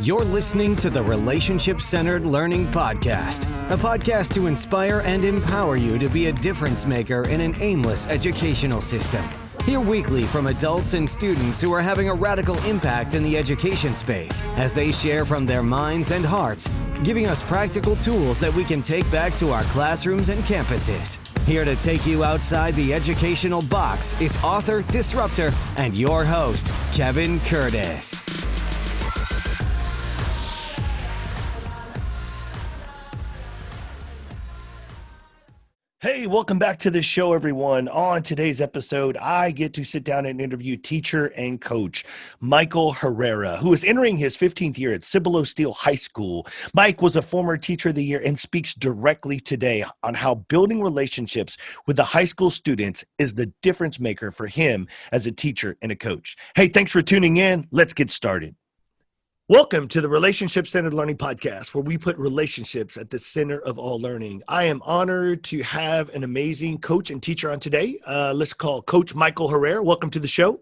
You're listening to the Relationship-Centered Learning Podcast, a podcast to inspire and empower you to be a difference maker in an aimless educational system. Hear weekly from adults and students who are having a radical impact in the education space as they share from their minds and hearts, giving us practical tools that we can take back to our classrooms and campuses. Here to take you outside the educational box is author, disruptor, and your host, Kevin Curtis. Hey, welcome back to the show, everyone. On today's episode, I get to sit down and interview teacher and coach Michael Herrera, who is entering his 15th year at Steele II High School. Mike was a former Teacher of the Year and speaks directly today on how building relationships with the high school students is the difference maker for him as a teacher and a coach. Hey, thanks for tuning in. Let's get started. Welcome to the Relationship-Centered Learning Podcast, where we put relationships at the center of all learning. I am honored to have an amazing coach and teacher on today. Let's call Coach Michael Herrera. Welcome to the show.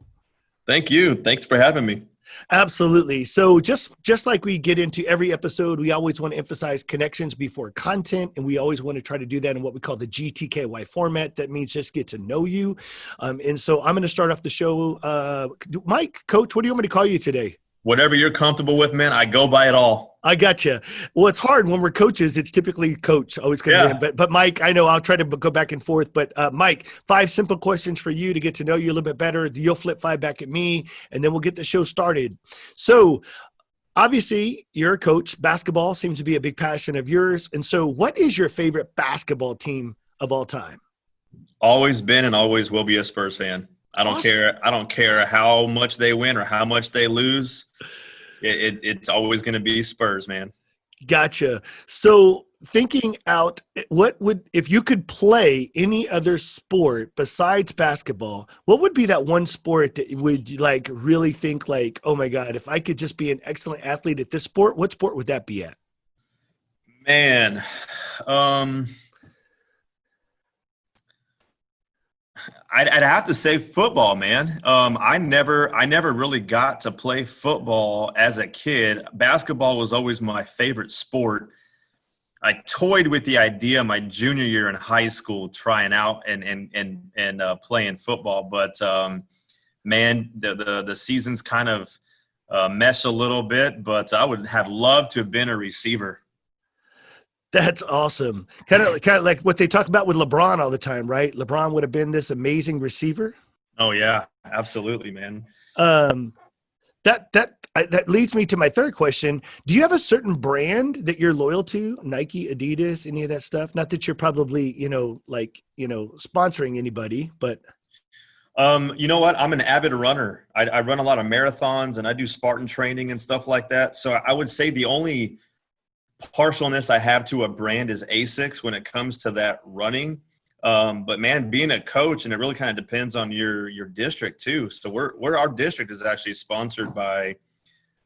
Thank you. Thanks for having me. Absolutely. So just like we get into every episode, we always want to emphasize connections before content, and we always want to try to do that in what we call the GTKY format. That means just get to know you. And so I'm going to start off the show. Mike, Coach, what do you want me to call you today? Whatever you're comfortable with, man, I go by it all. I gotcha. Well, it's hard when we're coaches. It's typically coach always comes in. But Mike, I know I'll try to go back and forth. But Mike, 5 simple questions for you to get to know you a little bit better. You'll flip 5 back at me, and then we'll get the show started. So obviously, you're a coach. Basketball seems to be a big passion of yours. And so what is your favorite basketball team of all time? Always been and always will be a Spurs fan. I don't care. I don't care how much they win or how much they lose. It's always going to be Spurs, man. Gotcha. So thinking out, if you could play any other sport besides basketball, what would be that one sport that would you really think oh my God, if I could just be an excellent athlete at this sport, what sport would that be at? Man, I'd have to say football, man. I never really got to play football as a kid. Basketball was always my favorite sport. I toyed with the idea my junior year in high school, trying out and playing football. But man, the seasons kind of mesh a little bit. But I would have loved to have been a receiver. That's awesome. Kind of like what they talk about with LeBron all the time, right? LeBron would have been this amazing receiver. Oh yeah, absolutely, man. That leads me to my third question. Do you have a certain brand that you're loyal to? Nike, Adidas, any of that stuff? Not that you're probably, sponsoring anybody, but you know what? I'm an avid runner. I run a lot of marathons and I do Spartan training and stuff like that. So I would say the only partialness I have to a brand is ASICS when it comes to that running. But man, being a coach, and it really kind of depends on your district too. So our district is actually sponsored by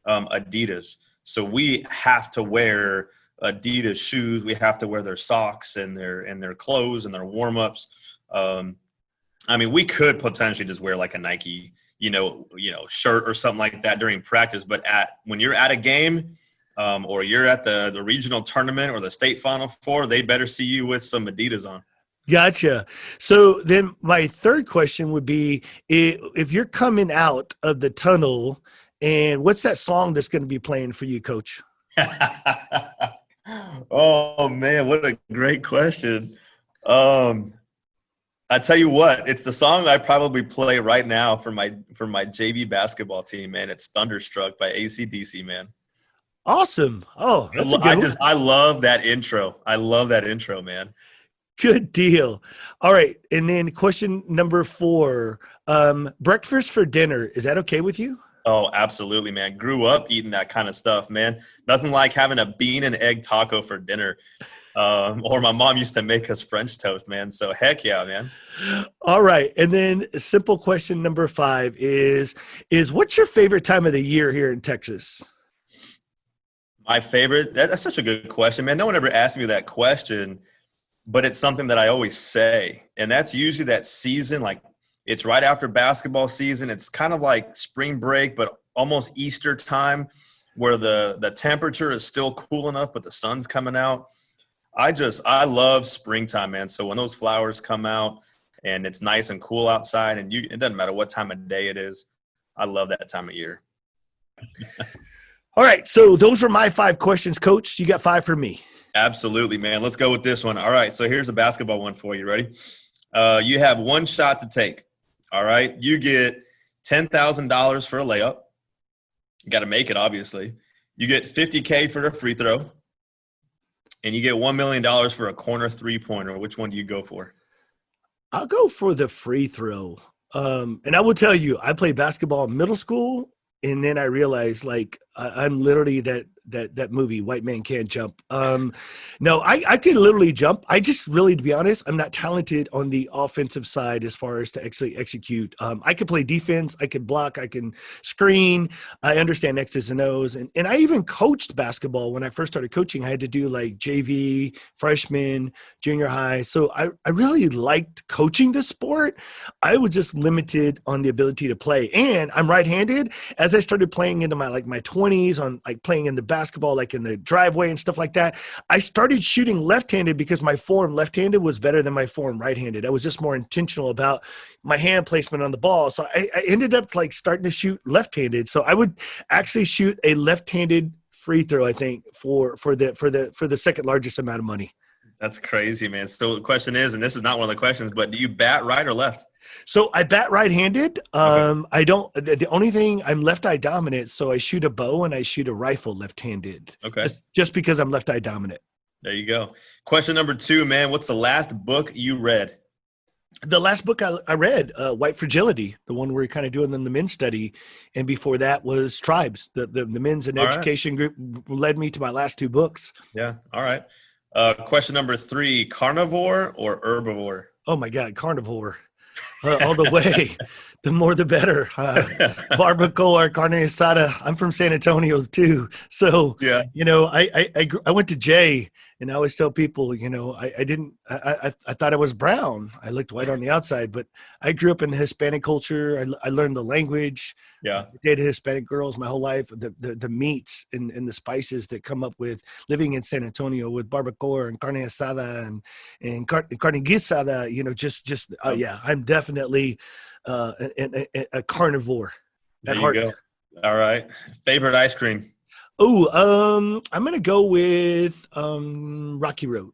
Adidas. So we have to wear Adidas shoes. We have to wear their socks and their clothes and their warm-ups. I mean, we could potentially just wear like a Nike, shirt or something like that during practice. But when you're at a game, or you're at the regional tournament or the state Final Four, they better see you with some Adidas on. Gotcha. So then my third question would be, if you're coming out of the tunnel, and what's that song that's going to be playing for you, Coach? Oh, man, what a great question. I tell you what, it's the song I probably play right now for my JV basketball team, man. It's Thunderstruck by AC/DC, man. Awesome. Oh, that's a good one. I love that intro. I love that intro, man. Good deal. All right. And then question number 4, breakfast for dinner. Is that okay with you? Oh, absolutely, man. Grew up eating that kind of stuff, man. Nothing like having a bean and egg taco for dinner. Or my mom used to make us French toast, man. So heck yeah, man. All right. And then simple question number 5 is what's your favorite time of the year here in Texas? My favorite? That's such a good question, man. No one ever asked me that question, but it's something that I always say. And that's usually that season, like it's right after basketball season. It's kind of like spring break, but almost Easter time. where the temperature is still cool enough, but the sun's coming out. I love springtime, man. So when those flowers come out and it's nice and cool outside, and it doesn't matter what time of day it is, I love that time of year. All right. So those were my 5 questions, Coach. You got 5 for me. Absolutely, man. Let's go with this one. All right. So here's a basketball one for you. Ready? You have one shot to take. All right. You get $10,000 for a layup. You got to make it, obviously. You get $50K for a free throw. And you get $1 million for a corner three-pointer. Which one do you go for? I'll go for the free throw. And I will tell you, I played basketball in middle school, and then I realized, like, I'm literally that movie, White Man Can't Jump. No, I can literally jump. I just really, to be honest, I'm not talented on the offensive side as far as to actually execute. I can play defense. I can block. I can screen. I understand X's and O's. And I even coached basketball when I first started coaching. I had to do like JV, freshman, junior high. So I really liked coaching the sport. I was just limited on the ability to play. And I'm right-handed. As I started playing into my 20s, on like playing in the basketball, like in the driveway and stuff like that, I started shooting left-handed because my form left-handed was better than my form right-handed. I was just more intentional about my hand placement on the ball. So I ended up like starting to shoot left-handed. So I would actually shoot a left-handed free throw, I think, for the second largest amount of money. That's crazy, man. So the question is, and this is not one of the questions, but do you bat right or left? So I bat right-handed. Okay. I don't. The only thing, I'm left-eye dominant, so I shoot a bow and I shoot a rifle left-handed. Okay. Just because I'm left-eye dominant. There you go. Question number 2, man. What's the last book you read? The last book I read, White Fragility, the one we're kind of doing in the men's study, and before that was Tribes. The men's and education group led me to my last 2 books. Yeah. All right. Question number 3, carnivore or herbivore? Oh my God, carnivore. All the way. The more the better. Barbacoa, carne asada. I'm from San Antonio too. So, yeah, I went to Jay, and I always tell people, I thought I was brown. I looked white on the outside, but I grew up in the Hispanic culture. I learned the language. Yeah. I dated Hispanic girls my whole life. The meats and the spices that come up with living in San Antonio with barbacoa and carne asada and carne guisada, yeah, I'm definitely a carnivore at heart. Go. All right. Favorite ice cream? Oh, I'm going to go with Rocky Road.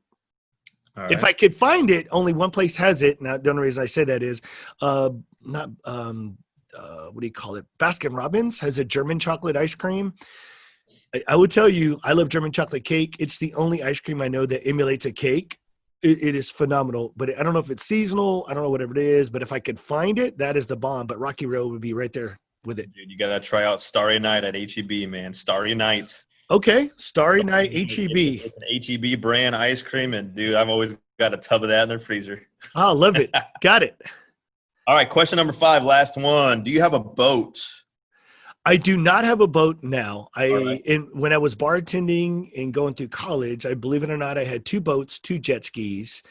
All right. If I could find it, only one place has it. Now, the only reason I say that is what do you call it? Baskin Robbins has a German chocolate ice cream. I would tell you, I love German chocolate cake. It's the only ice cream I know that emulates a cake. It is phenomenal, but I don't know if it's seasonal. I don't know whatever it is, but if I could find it, that is the bomb. But Rocky Road would be right there with it. Dude, you got to try out Starry Night at HEB, man. Starry Night. Okay. Starry Night, HEB. It's an HEB brand ice cream, and dude, I've always got a tub of that in their freezer. Oh, love it. Got it. All right, question number 5, last one. Do you have a boat? I do not have a boat now. Right. When I was bartending and going through college, I believe it or not, I had 2 boats, 2 jet skis.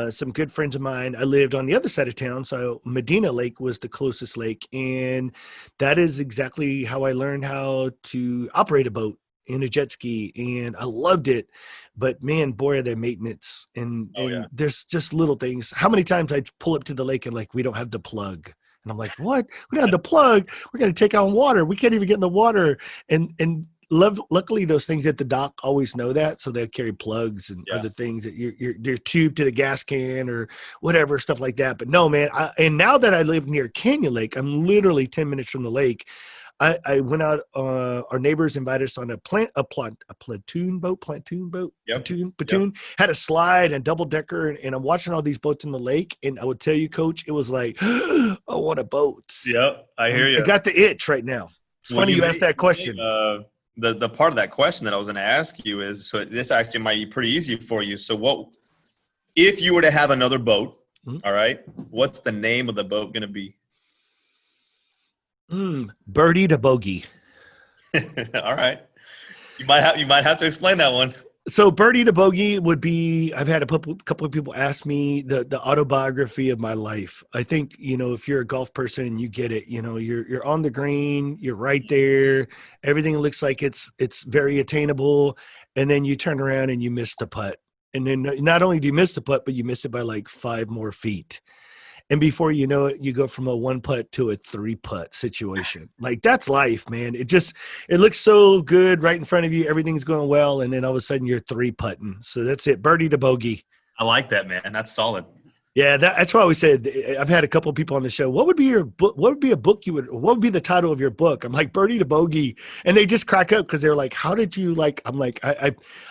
Some good friends of mine. I lived on the other side of town, so Medina Lake was the closest lake, and that is exactly how I learned how to operate a boat in a jet ski, and I loved it. But man, boy, are there maintenance, and there's just little things. How many times I pull up to the lake and like, we don't have the plug. And I'm like, what? We don't have the plug. We're going to take on water. We can't even get in the water. And luckily, those things at the dock always know that. So they'll carry plugs and other things that you're tubed to the gas can or whatever, stuff like that. But no, man. And now that I live near Canyon Lake, I'm literally 10 minutes from the lake. I went out. Our neighbors invited us on a platoon boat. Yep. Platoon had a slide and double decker, and I'm watching all these boats in the lake. And I would tell you, Coach, it was like, I want a boat. Yep, I hear you. I got the itch right now. It's funny you asked that question. The part of that question that I was going to ask you is, so this actually might be pretty easy for you. So what if you were to have another boat? Mm-hmm. All right, what's the name of the boat going to be? Birdie to bogey. All right. You might have to explain that one. So birdie to bogey would be, I've had a couple of people ask me the autobiography of my life. I think, if you're a golf person and you get it, you're on the green, you're right there. Everything looks like it's very attainable. And then you turn around and you miss the putt. And then not only do you miss the putt, but you miss it by like 5 more feet. And before you know it, you go from a 1 putt to a 3 putt situation. Like, that's life, man. It looks so good right in front of you. Everything's going well. And then all of a sudden you're 3 putting. So that's it. Birdie to bogey. I like that, man. That's solid. Yeah. That's why we said, I've had a couple of people on the show. What would be your book? What would be a book what would be the title of your book? I'm like, birdie to bogey. And they just crack up because they're like, how did you I'm like,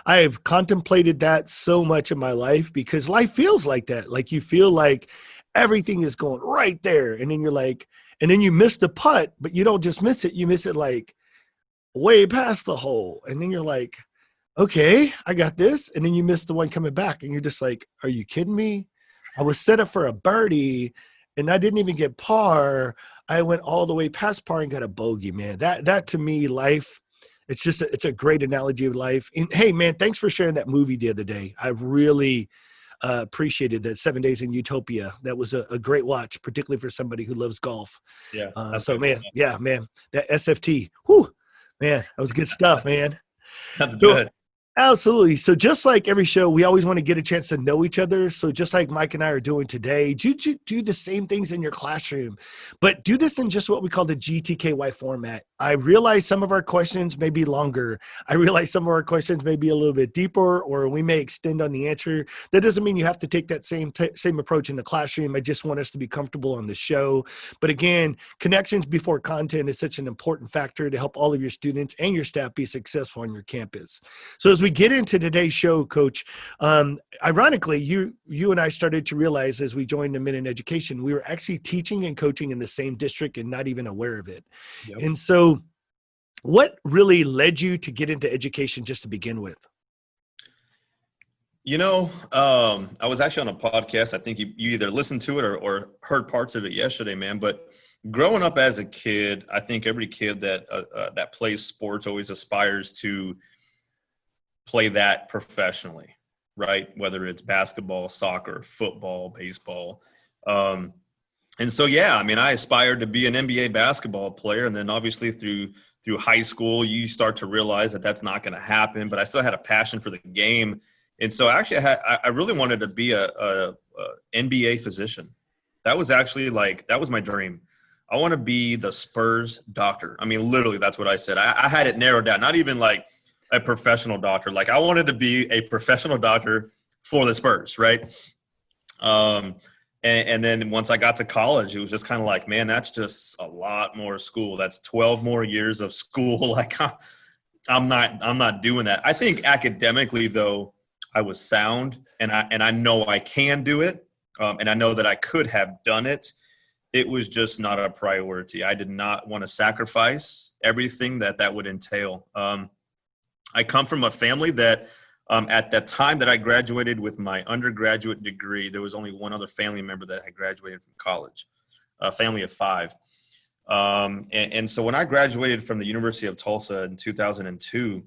I've contemplated that so much in my life, because life feels like that. Like, you feel like everything is going right there. And then you're like, and then you miss the putt, but you don't just miss it. You miss it like way past the hole. And then you're like, okay, I got this. And then you miss the one coming back. And you're just like, are you kidding me? I was set up for a birdie and I didn't even get par. I went all the way past par and got a bogey, man. That to me, life, it's a great analogy of life. And hey, man, thanks for sharing that movie the other day. I really appreciated that, 7 Days in Utopia. That was a great watch, particularly for somebody who loves golf. Yeah. So man, that SFT, whew, man, that was good stuff, man. That's good. Absolutely. So just like every show, we always want to get a chance to know each other. So just like Mike and I are doing today, do the same things in your classroom, but do this in just what we call the GTKY format. I realize some of our questions may be longer. I realize some of our questions may be a little bit deeper, or we may extend on the answer. That doesn't mean you have to take that same approach in the classroom. I just want us to be comfortable on the show. But again, connections before content is such an important factor to help all of your students and your staff be successful on your campus. So as we get into today's show, Coach, ironically, you and I started to realize as we joined the Men in Education, we were actually teaching and coaching in the same district and not even aware of it. Yep. And so what really led you to get into education just to begin with? I was actually on a podcast. I think you either listened to it or heard parts of it yesterday, man. But growing up as a kid, I think every kid that plays sports always aspires to play that professionally, right? Whether it's basketball, soccer, football, baseball. And so, yeah, I mean, I aspired to be an NBA basketball player. And then obviously through high school, you start to realize that that's not going to happen. But I still had a passion for the game. And so actually I really wanted to be a NBA physician. That was actually that was my dream. I want to be the Spurs doctor. I mean, literally, that's what I said. I had it narrowed down, not even like a professional doctor. Like, I wanted to be a professional doctor for the Spurs, right? And then once I got to college, it was just kind of like, man, that's just a lot more school. That's 12 more years of school. Like, I'm not doing that. I think academically, though, I was sound, and I know I can do it, and I know that I could have done it. It was just not a priority. I did not want to sacrifice everything that would entail. I come from a family that at that time that I graduated with my undergraduate degree, there was only one other family member that had graduated from college, a family of 5. And so when I graduated from the University of Tulsa in 2002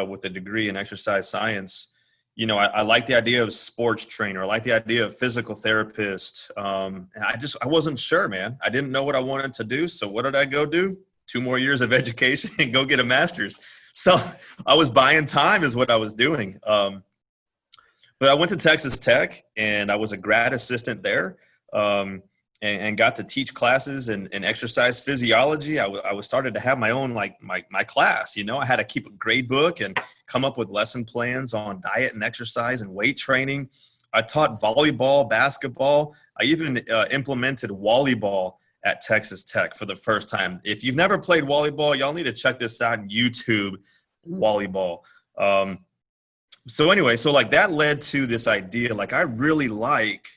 with a degree in exercise science, I like the idea of sports trainer. I like the idea of physical therapist. And I wasn't sure, man. I didn't know what I wanted to do. So what did I go do? 2 more years of education and go get a master's. So I was buying time is what I was doing. But I went to Texas Tech and I was a grad assistant there and got to teach classes in exercise physiology. I was started to have my own, my class, I had to keep a grade book and come up with lesson plans on diet and exercise and weight training. I taught volleyball, basketball. I even implemented volleyball at Texas Tech for the first time. If you've never played volleyball, y'all need to check this out on YouTube, volleyball. So anyway, that led to this idea, I really like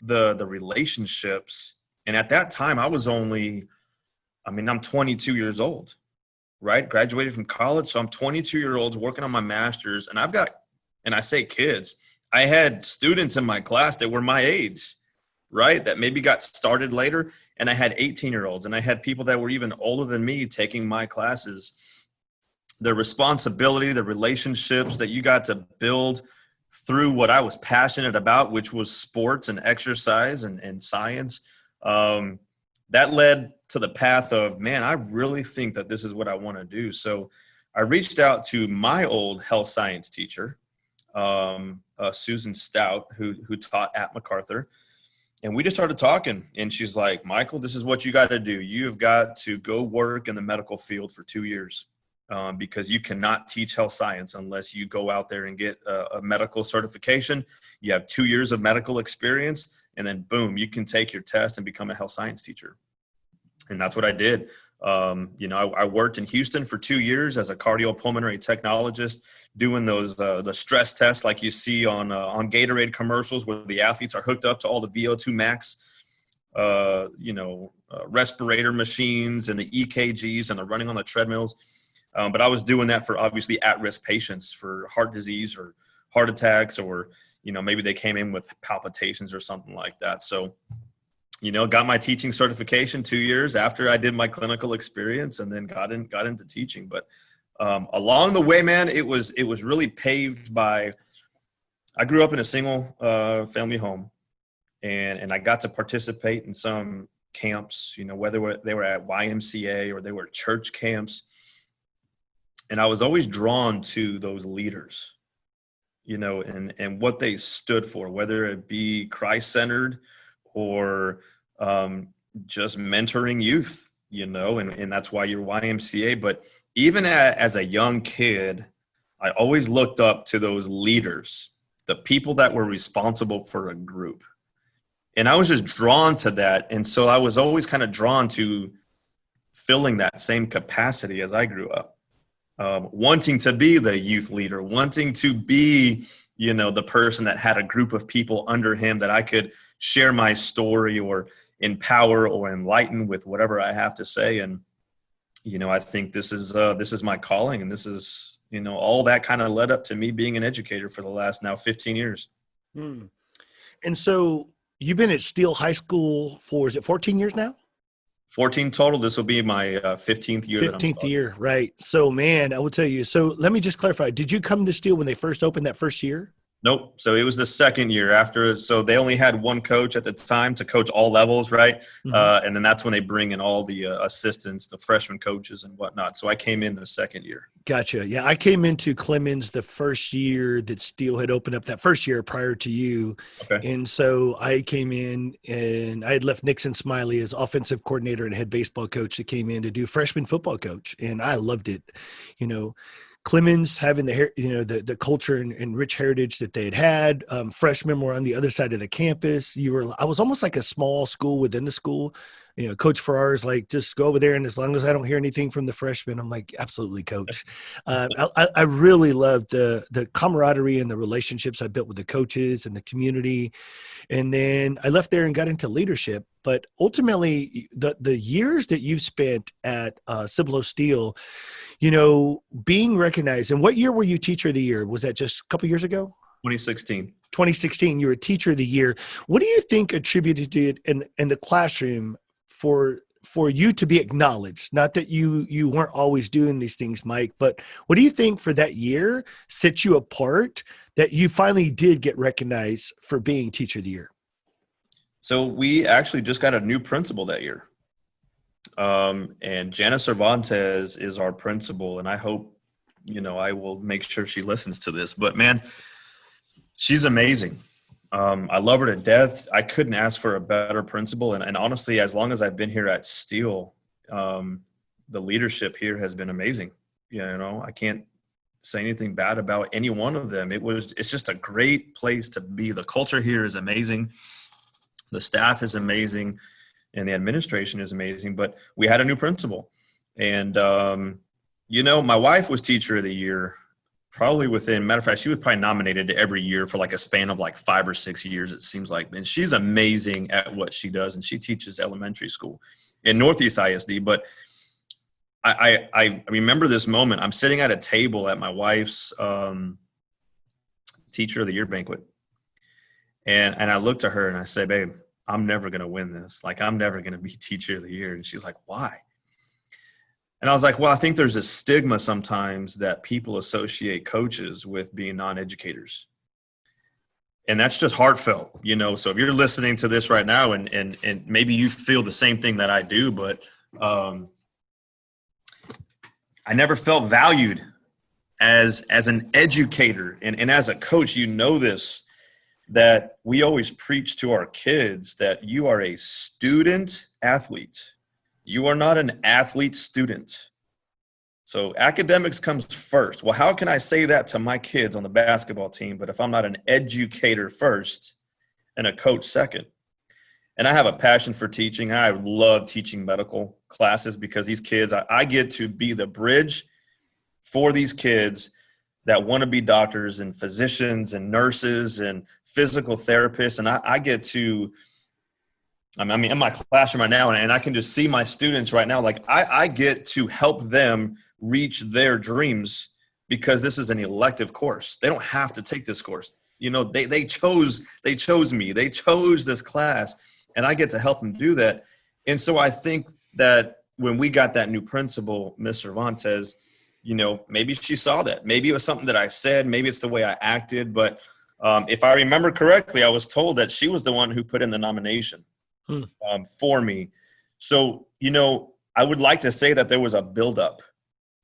the relationships. And at that time I'm 22 years old, right? Graduated from college. So I'm 22 years old working on my master's, and I say kids, I had students in my class that were my age, right? That maybe got started later. And I had 18-year-olds, and I had people that were even older than me taking my classes. the responsibility, the relationships that you got to build through what I was passionate about, which was sports and exercise and science, that led to the path of, man, I really think that this is what I want to do. So I reached out to my old health science teacher, Susan Stout, who taught at MacArthur. And we just started talking, and she's like, Michael, this is what you got to do. You have got to go work in the medical field for 2 years. Because you cannot teach health science unless you go out there and get a medical certification. You have 2 years of medical experience, and then boom, you can take your test and become a health science teacher. And that's what I did. I worked in Houston for 2 years as a cardiopulmonary technologist, doing those the stress tests like you see on Gatorade commercials, where the athletes are hooked up to all the VO2 max respirator machines and the EKGs, and they're running on the treadmills. But I was doing that for obviously at-risk patients for heart disease or heart attacks, or, maybe they came in with palpitations or something like that. So, got my teaching certification 2 years after I did my clinical experience, and then got into teaching. But along the way, man, it was really paved by, I grew up in a single family home, and I got to participate in some camps, whether they were at YMCA or they were church camps. And I was always drawn to those leaders, and what they stood for, whether it be Christ-centered or just mentoring youth, and that's why you're YMCA. But even as a young kid, I always looked up to those leaders, the people that were responsible for a group. And I was just drawn to that. And so I was always kind of drawn to filling that same capacity as I grew up. Wanting to be the youth leader, wanting to be, the person that had a group of people under him that I could share my story or empower or enlighten with whatever I have to say. And, I think this is my calling, and this is, all that kind of led up to me being an educator for the last now 15 years. Hmm. And so you've been at Steele High School for, is it 14 years now? 14 total. This will be my 15th year. 15th year, right. So, man, I will tell you. So let me just clarify. Did you come to Steele when they first opened that first year? Nope. So it was the second year after. So they only had one coach at the time to coach all levels, right? Mm-hmm. And then that's when they bring in all the assistants, the freshman coaches and whatnot. So I came in the second year. Gotcha. Yeah, I came into Clemens the first year that Steele had opened up, that first year prior to you. Okay. And so I came in, and I had left Nixon Smiley as offensive coordinator and head baseball coach that came in to do freshman football coach. And I loved it. Clemens having the culture and rich heritage that they had. Freshmen were on the other side of the campus. I was almost like a small school within the school. Coach Farrar's like, just go over there, and as long as I don't hear anything from the freshmen, I'm like, absolutely, coach. I really loved the camaraderie and the relationships I built with the coaches and the community. And then I left there and got into leadership. But ultimately, the years that you've spent at Cibolo Steele, being recognized. And what year were you Teacher of the Year? Was that just a couple years ago? 2016. 2016, you were Teacher of the Year. What do you think attributed to it in the classroom for you to be acknowledged? Not that you weren't always doing these things, Mike, but what do you think for that year sets you apart that you finally did get recognized for being Teacher of the Year? So we actually just got a new principal that year. And Jana Cervantes is our principal, and I hope, I will make sure she listens to this, but man, she's amazing. I love her to death. I couldn't ask for a better principal. And honestly, as long as I've been here at Steele, the leadership here has been amazing. I can't say anything bad about any one of them. It's just a great place to be. The culture here is amazing. The staff is amazing, and the administration is amazing. But we had a new principal, and my wife was Teacher of the Year. Probably matter of fact, she was probably nominated every year for like a span of like 5 or 6 years, it seems like. And she's amazing at what she does. And she teaches elementary school in Northeast ISD. But I remember this moment. I'm sitting at a table at my wife's Teacher of the Year banquet. And I looked at her and I said, babe, I'm never going to win this. Like, I'm never going to be Teacher of the Year. And she's like, why? And I was like, well, I think there's a stigma sometimes that people associate coaches with being non-educators. And that's just heartfelt, So if you're listening to this right now and maybe you feel the same thing that I do, but I never felt valued as an educator and as a coach, this, that we always preach to our kids that you are a student athlete. You are not an athlete student. So academics comes first. Well, how can I say that to my kids on the basketball team, but if I'm not an educator first and a coach second? And I have a passion for teaching. I love teaching medical classes because these kids, I get to be the bridge for these kids that want to be doctors and physicians and nurses and physical therapists. And I get to, in my classroom right now, and I can just see my students right now, like I get to help them reach their dreams because this is an elective course. They don't have to take this course. They chose me. They chose this class, and I get to help them do that. And so I think that when we got that new principal, Ms. Cervantes, maybe she saw that. Maybe it was something that I said. Maybe it's the way I acted. But if I remember correctly, I was told that she was the one who put in the nomination for me. So, I would like to say that there was a buildup,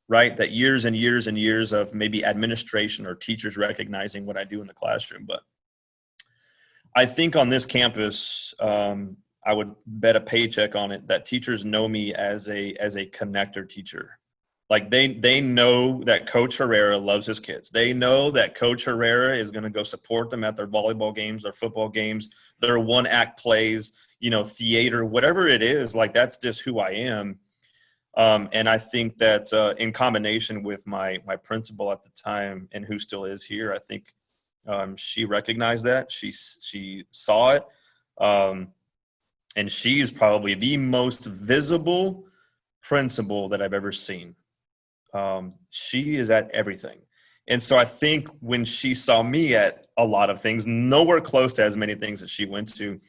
right? That years and years and years of maybe administration or teachers recognizing what I do in the classroom. But I think on this campus, I would bet a paycheck on it that teachers know me as a connector teacher. Like they know that Coach Herrera loves his kids. They know that Coach Herrera is going to go support them at their volleyball games, their football games, their one-act plays, theater, whatever it is. Like that's just who I am. And I think that in combination with my principal at the time and who still is here, I think she recognized that. She saw it. And she is probably the most visible principal that I've ever seen. She is at everything. And so I think when she saw me at a lot of things, nowhere close to as many things that she went to,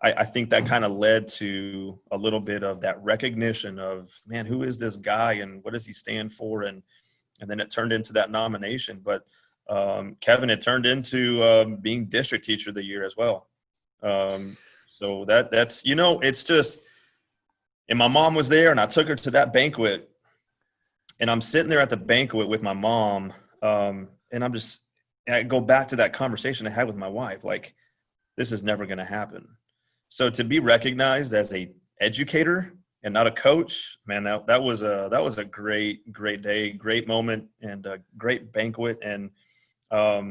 I think that kind of led to a little bit of that recognition of, man, who is this guy and what does he stand for? And then it turned into that nomination. But Kevin, it turned into being district teacher of the year as well. So that's, it's just, and my mom was there and I took her to that banquet. And I'm sitting there at the banquet with my mom, and I go back to that conversation I had with my wife, like, this is never going to happen. So to be recognized as a educator and not a coach, man, that was a great day, great moment, and a great banquet. And I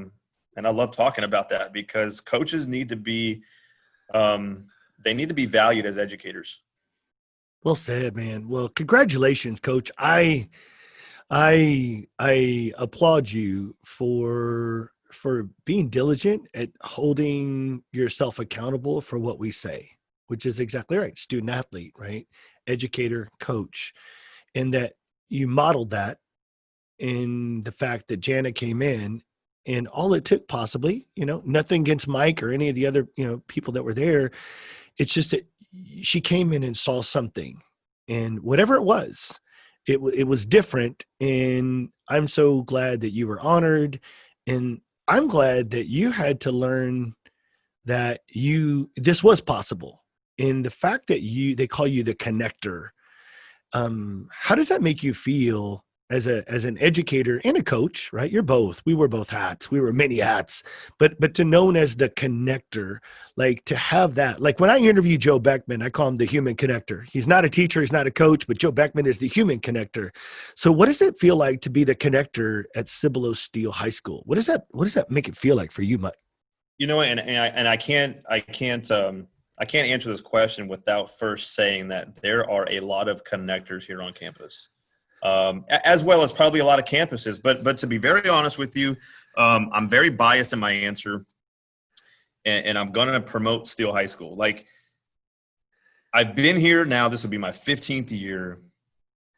love talking about that because coaches need to be, they need to be valued as educators. Well said, man. Well, congratulations, Coach. I applaud you for being diligent at holding yourself accountable for what we say, which is exactly right. Student athlete, right? Educator, coach. And that you modeled that in the fact that Janet came in and all it took possibly, nothing against Mike or any of the other, people that were there. It's just that she came in and saw something, and whatever it was, it was different. And I'm so glad that you were honored, and I'm glad that you had to learn that this was possible. And the fact that they call you the connector, how does that make you feel as an educator and a coach, right? You're both. We were both hats. We were many hats, but to known as the connector, like to have that, like when I interview Joe Beckman, I call him the human connector. He's not a teacher. He's not a coach, but Joe Beckman is the human connector. So what does it feel like to be the connector at Steele High School? What does that make it feel like for you, Mike? And I can't answer this question without first saying that there are a lot of connectors here on campus. As well as probably a lot of campuses. But to be very honest with you, I'm very biased in my answer, and I'm going to promote Steele High School. Like, I've been here now, this will be my 15th year.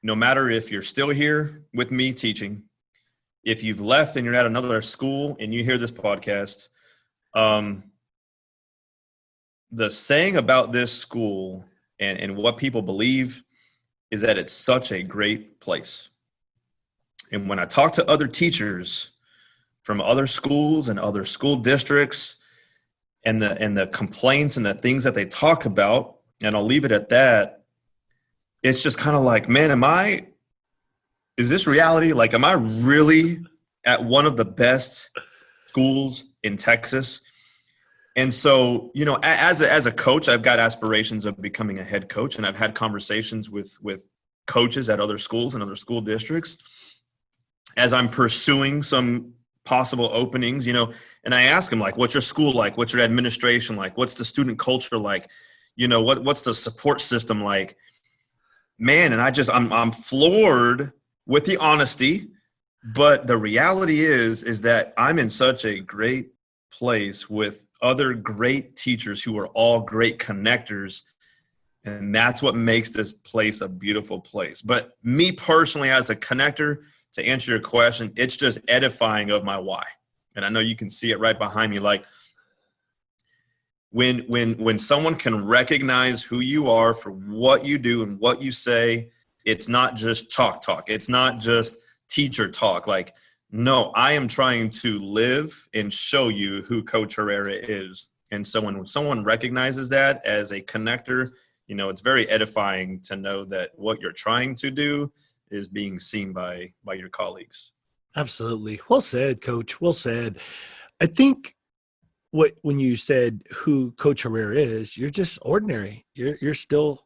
No matter if you're still here with me teaching, if you've left and you're at another school and you hear this podcast, the saying about this school and what people believe is that it's such a great place. And when I talk to other teachers from other schools and other school districts, and the complaints and the things that they talk about, and I'll leave it at that, it's just kind of like, man, is this reality? Like, am I really at one of the best schools in Texas? And so, you know, as a coach, I've got aspirations of becoming a head coach, and I've had conversations with coaches at other schools and other school districts as I'm pursuing some possible openings, you know, and I ask them, like, what's your school like? What's your administration like? What's the student culture like? You know, what's the support system like? Man, and I'm floored with the honesty, but the reality is that I'm in such a great place with other great teachers who are all great connectors, and that's what makes this place a beautiful place. But me personally, as a connector, to answer your question, it's just edifying of my why. And I know you can see it right behind me. Like, when someone can recognize who you are for what you do and what you say, it's not just chalk talk. It's not just teacher talk. Like, no, I am trying to live and show you who Coach Herrera is. And so when someone recognizes that as a connector, you know, it's very edifying to know that what you're trying to do is being seen by your colleagues. Absolutely. Well said, Coach. Well said. I think when you said who Coach Herrera is, you're just ordinary. You're still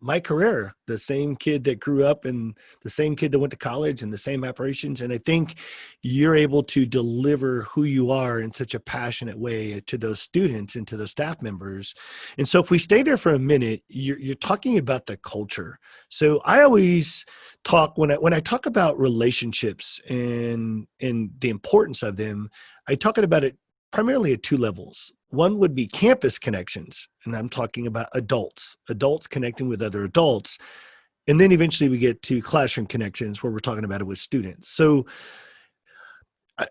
Mike Herrera, the same kid that grew up and the same kid that went to college and the same aspirations. And I think you're able to deliver who you are in such a passionate way to those students and to those staff members. And so if we stay there for a minute, you're talking about the culture. So I always talk, when I talk about relationships and the importance of them, I talk about it primarily at two levels. One would be campus connections, and I'm talking about adults connecting with other adults. And then eventually we get to classroom connections where we're talking about it with students. So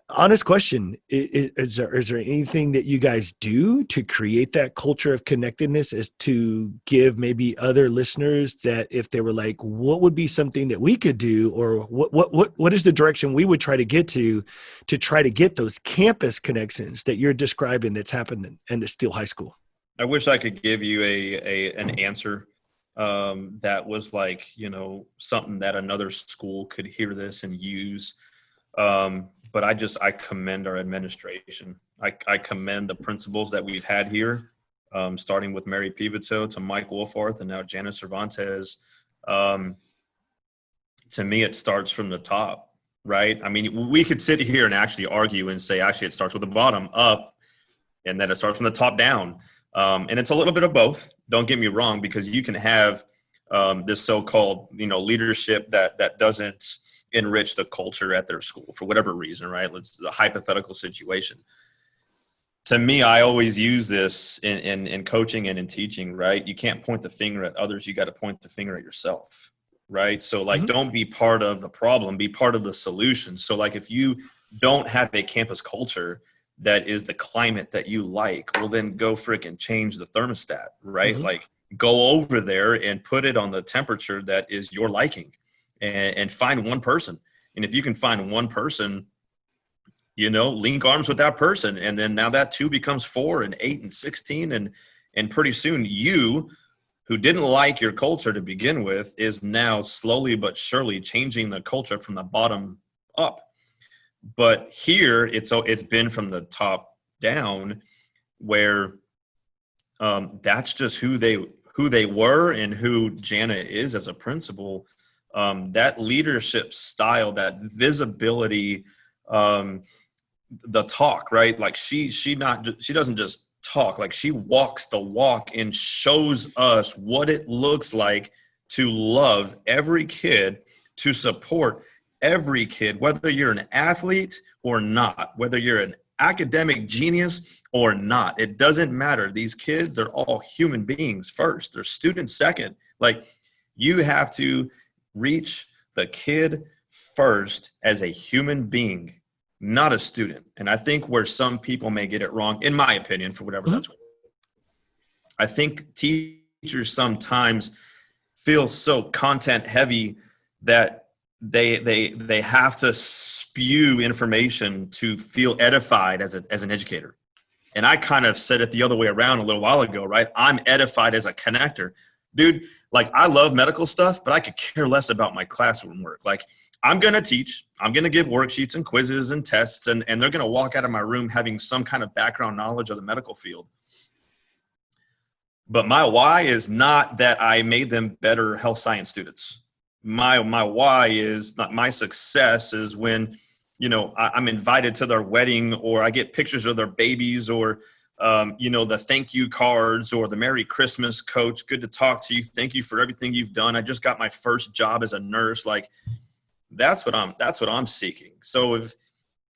honest question, is there anything that you guys do to create that culture of connectedness, as to give maybe other listeners that if they were like, what would be something that we could do, or what is the direction we would try to get to try to get those campus connections that you're describing that's happening in the Steele High School? I wish I could give you an answer that was like, you know, something that another school could hear this and use. But I commend our administration. I commend the principals that we've had here, starting with Mary Pivito to Mike Wolfarth and now Janice Cervantes. To me, it starts from the top, right? I mean, we could sit here and actually argue and say, actually, it starts with the bottom up, and then it starts from the top down. And it's a little bit of both. Don't get me wrong, because you can have this so-called, you know, leadership that doesn't enrich the culture at their school for whatever reason, right? It's a hypothetical situation. To me, I always use this in coaching and in teaching, right? You can't point the finger at others. You got to point the finger at yourself, right? So like, don't be part of the problem, be part of the solution. So like, if you don't have a campus culture that is the climate that you like, well, then go freaking change the thermostat, right? Like, go over there and put it on the temperature that is your liking. And find one person. And if you can find one person, you know, link arms with that person. And then now that 2 becomes 4 and 8 and 16. And pretty soon you, who didn't like your culture to begin with, is now slowly but surely changing the culture from the bottom up. But here it's been from the top down, where that's just who they were and who Jana is as a principal. That leadership style, that visibility, the talk, right? Like she doesn't just talk, like she walks the walk and shows us what it looks like to love every kid, to support every kid, whether you're an athlete or not, whether you're an academic genius or not. It doesn't matter. These kids, they're all human beings first. They're students second. Like, you have to reach the kid first as a human being, not a student. And I think where some people may get it wrong, in my opinion, for whatever that's worth, I think teachers sometimes feels so content heavy that they have to spew information to feel edified as an educator. And I kind of said it the other way around a little while ago, right? I'm edified as a connector. Dude, like, I love medical stuff, but I could care less about my classroom work. Like, I'm going to teach, I'm going to give worksheets and quizzes and tests, and they're going to walk out of my room having some kind of background knowledge of the medical field. But my why is not that I made them better health science students. My why is not, my success is when, you know, I'm invited to their wedding, or I get pictures of their babies, or, you know, the thank you cards, or the Merry Christmas, coach, good to talk to you. Thank you for everything you've done. I just got my first job as a nurse. Like, that's what I'm seeking. So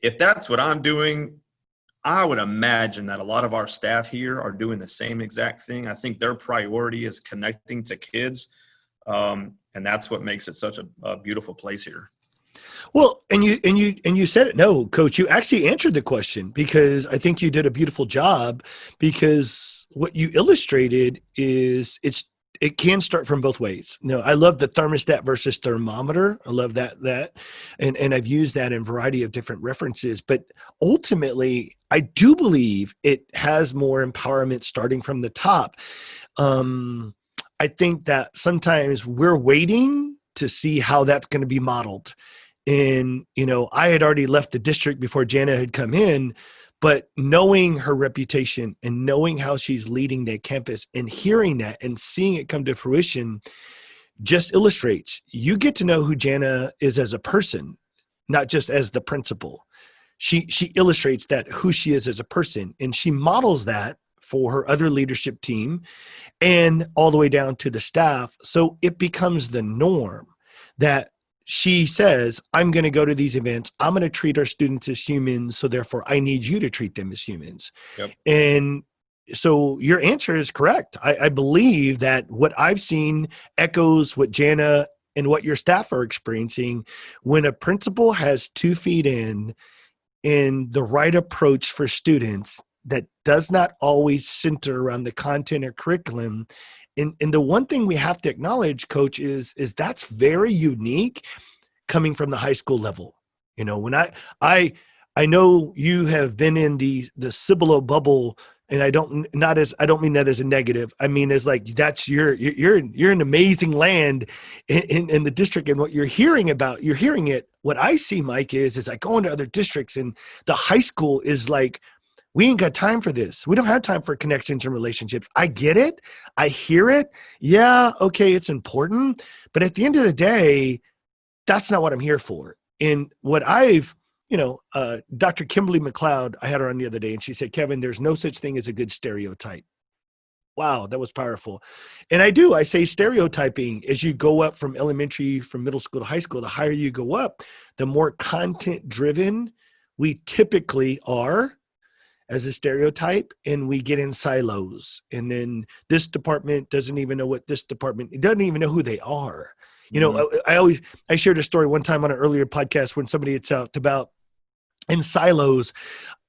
if that's what I'm doing, I would imagine that a lot of our staff here are doing the same exact thing. I think their priority is connecting to kids. And that's what makes it such a beautiful place here. Well, and you said it. No, coach, you actually answered the question, because I think you did a beautiful job, because what you illustrated is it can start from both ways. No, I love the thermostat versus thermometer. I love that. And I've used that in a variety of different references, but ultimately I do believe it has more empowerment starting from the top. I think that sometimes we're waiting to see how that's going to be modeled. And, you know, I had already left the district before Jana had come in, but knowing her reputation and knowing how she's leading that campus and hearing that and seeing it come to fruition just illustrates, you get to know who Jana is as a person, not just as the principal. She illustrates that, who she is as a person, and she models that for her other leadership team and all the way down to the staff. So it becomes the norm that she says, I'm going to go to these events. I'm going to treat our students as humans. So therefore I need you to treat them as humans. Yep. And so your answer is correct. I believe that what I've seen echoes what Jana and what your staff are experiencing. When a principal has 2 feet in the right approach for students that does not always center around the content or curriculum. And the one thing we have to acknowledge, coach, is that's very unique coming from the high school level. You know, when I know you have been in the Cibolo bubble, and I don't mean that as a negative. I mean, as like, that's you're in amazing land in the district, and what you're hearing about, you're hearing it. What I see, Mike, is I go into other districts, and the high school is like, we ain't got time for this. We don't have time for connections and relationships. I get it. I hear it. Yeah, okay, it's important. But at the end of the day, that's not what I'm here for. And what I've, Dr. Kimberly McLeod, I had her on the other day, and she said, Kevin, there's no such thing as a good stereotype. Wow, that was powerful. And I say stereotyping, as you go up from elementary, from middle school to high school, the higher you go up, the more content driven we typically are as a stereotype, and we get in silos. And then this department doesn't even know what this department, it doesn't even know who they are. You know, I shared a story one time on an earlier podcast when somebody had talked about in silos.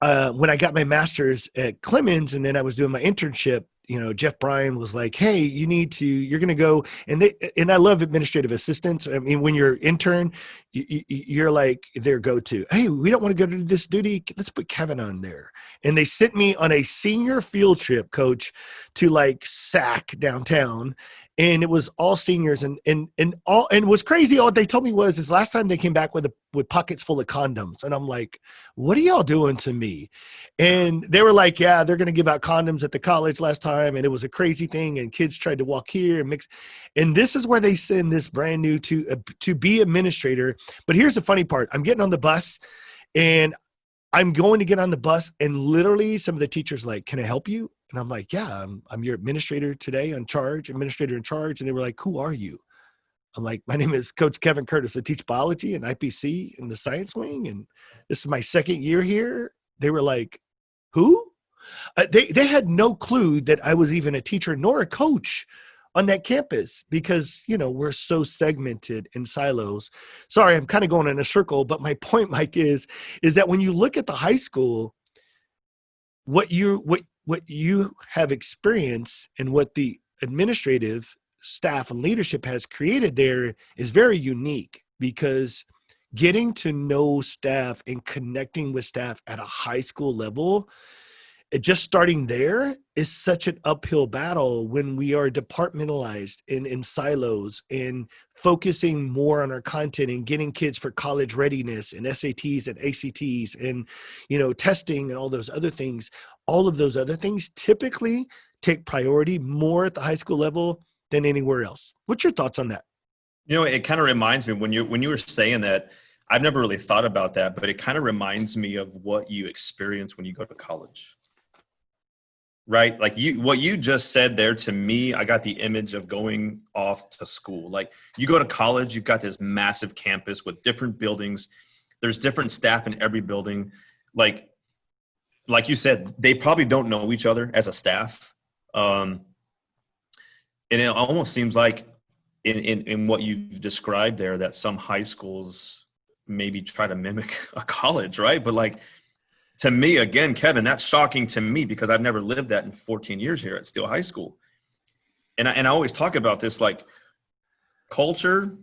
When I got my master's at Clemens, and then I was doing my internship, Jeff Bryan was like, hey, you're going to go. And I love administrative assistants. I mean, when you're intern, you're like their go-to. Hey, we don't want to go to this duty. Let's put Kevin on there. And they sent me on a senior field trip, coach, to like SAC downtown. And it was all seniors, and what's crazy, all they told me was last time they came back with pockets full of condoms. And I'm like, what are y'all doing to me? And they were like, yeah, they're going to give out condoms at the college last time. And it was a crazy thing. And kids tried to walk here and mix. And this is where they send this brand new to be administrator. But here's the funny part. I'm getting on the bus, and I'm going to get on the bus, and literally some of the teachers like, can I help you? And I'm like, yeah, I'm your administrator today administrator in charge. And they were like, who are you? I'm like, my name is Coach Kevin Curtis. I teach biology and IPC in the science wing. And this is my second year here. They were like, who? They had no clue that I was even a teacher nor a coach on that campus, because, we're so segmented in silos. Sorry, I'm kind of going in a circle, but my point, Mike, is that when you look at the high school, what you have experienced and what the administrative staff and leadership has created there is very unique, because getting to know staff and connecting with staff at a high school level, just starting there is such an uphill battle when we are departmentalized in silos, and focusing more on our content and getting kids for college readiness and SATs and ACTs and, testing and all those other things. All of those other things typically take priority more at the high school level than anywhere else. What's your thoughts on that? It kind of reminds me when you were saying that, I've never really thought about that, but it kind of reminds me of what you experience when you go to college. Right? Like what you just said there, to me, I got the image of going off to school. Like, you go to college, you've got this massive campus with different buildings. There's different staff in every building. Like you said, they probably don't know each other as a staff. And it almost seems like in what you've described there, that some high schools maybe try to mimic a college, right? But like, to me, again, Kevin, that's shocking to me, because I've never lived that in 14 years here at Steele High School. And I always talk about this, like, culture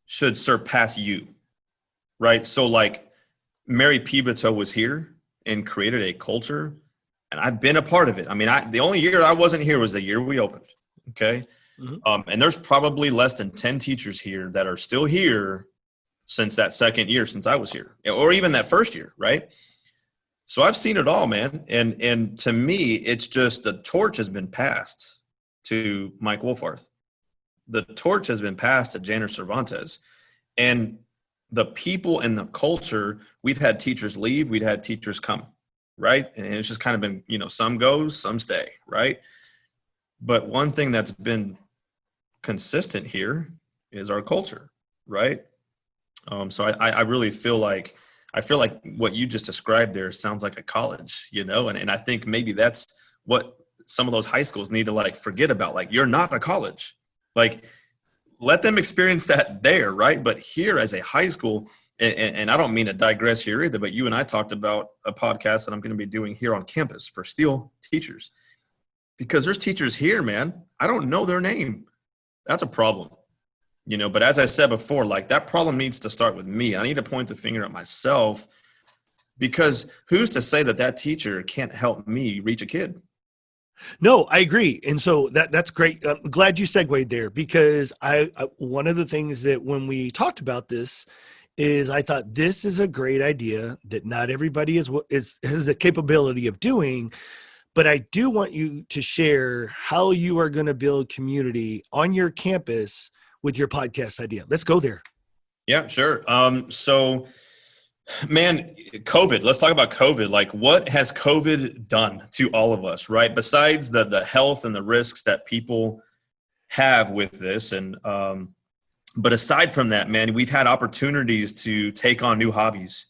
should surpass you, right? So like, Mary Pibito was here and created a culture, and I've been a part of it. I mean, the only year I wasn't here was the year we opened, okay? Mm-hmm. And there's probably less than 10 teachers here that are still here since that second year, since I was here, or even that first year, right? So I've seen it all, man. And to me, it's just the torch has been passed to Mike Wolfarth. The torch has been passed to Janice Cervantes. And the people and the culture, we've had teachers leave, we've had teachers come, right? And it's just kind of been, some goes, some stay, right? But one thing that's been consistent here is our culture, right? So I really feel like what you just described there sounds like a college, and I think maybe that's what some of those high schools need to like forget about. Like, you're not a college, like, let them experience that there, right? But here as a high school, and I don't mean to digress here either, but you and I talked about a podcast that I'm going to be doing here on campus for Steele teachers, because there's teachers here, man, I don't know their name. That's a problem. But as I said before, like, that problem needs to start with me. I need to point the finger at myself, because who's to say that teacher can't help me reach a kid? No, I agree. And so that's great. I'm glad you segued there, because I one of the things that when we talked about this is I thought this is a great idea that not everybody has the capability of doing. But I do want you to share how you are going to build community on your campus with your podcast idea. Let's go there. Yeah, sure. So, man, COVID, let's talk about COVID. Like, what has COVID done to all of us, right? Besides the health and the risks that people have with this. And, but aside from that, man, we've had opportunities to take on new hobbies.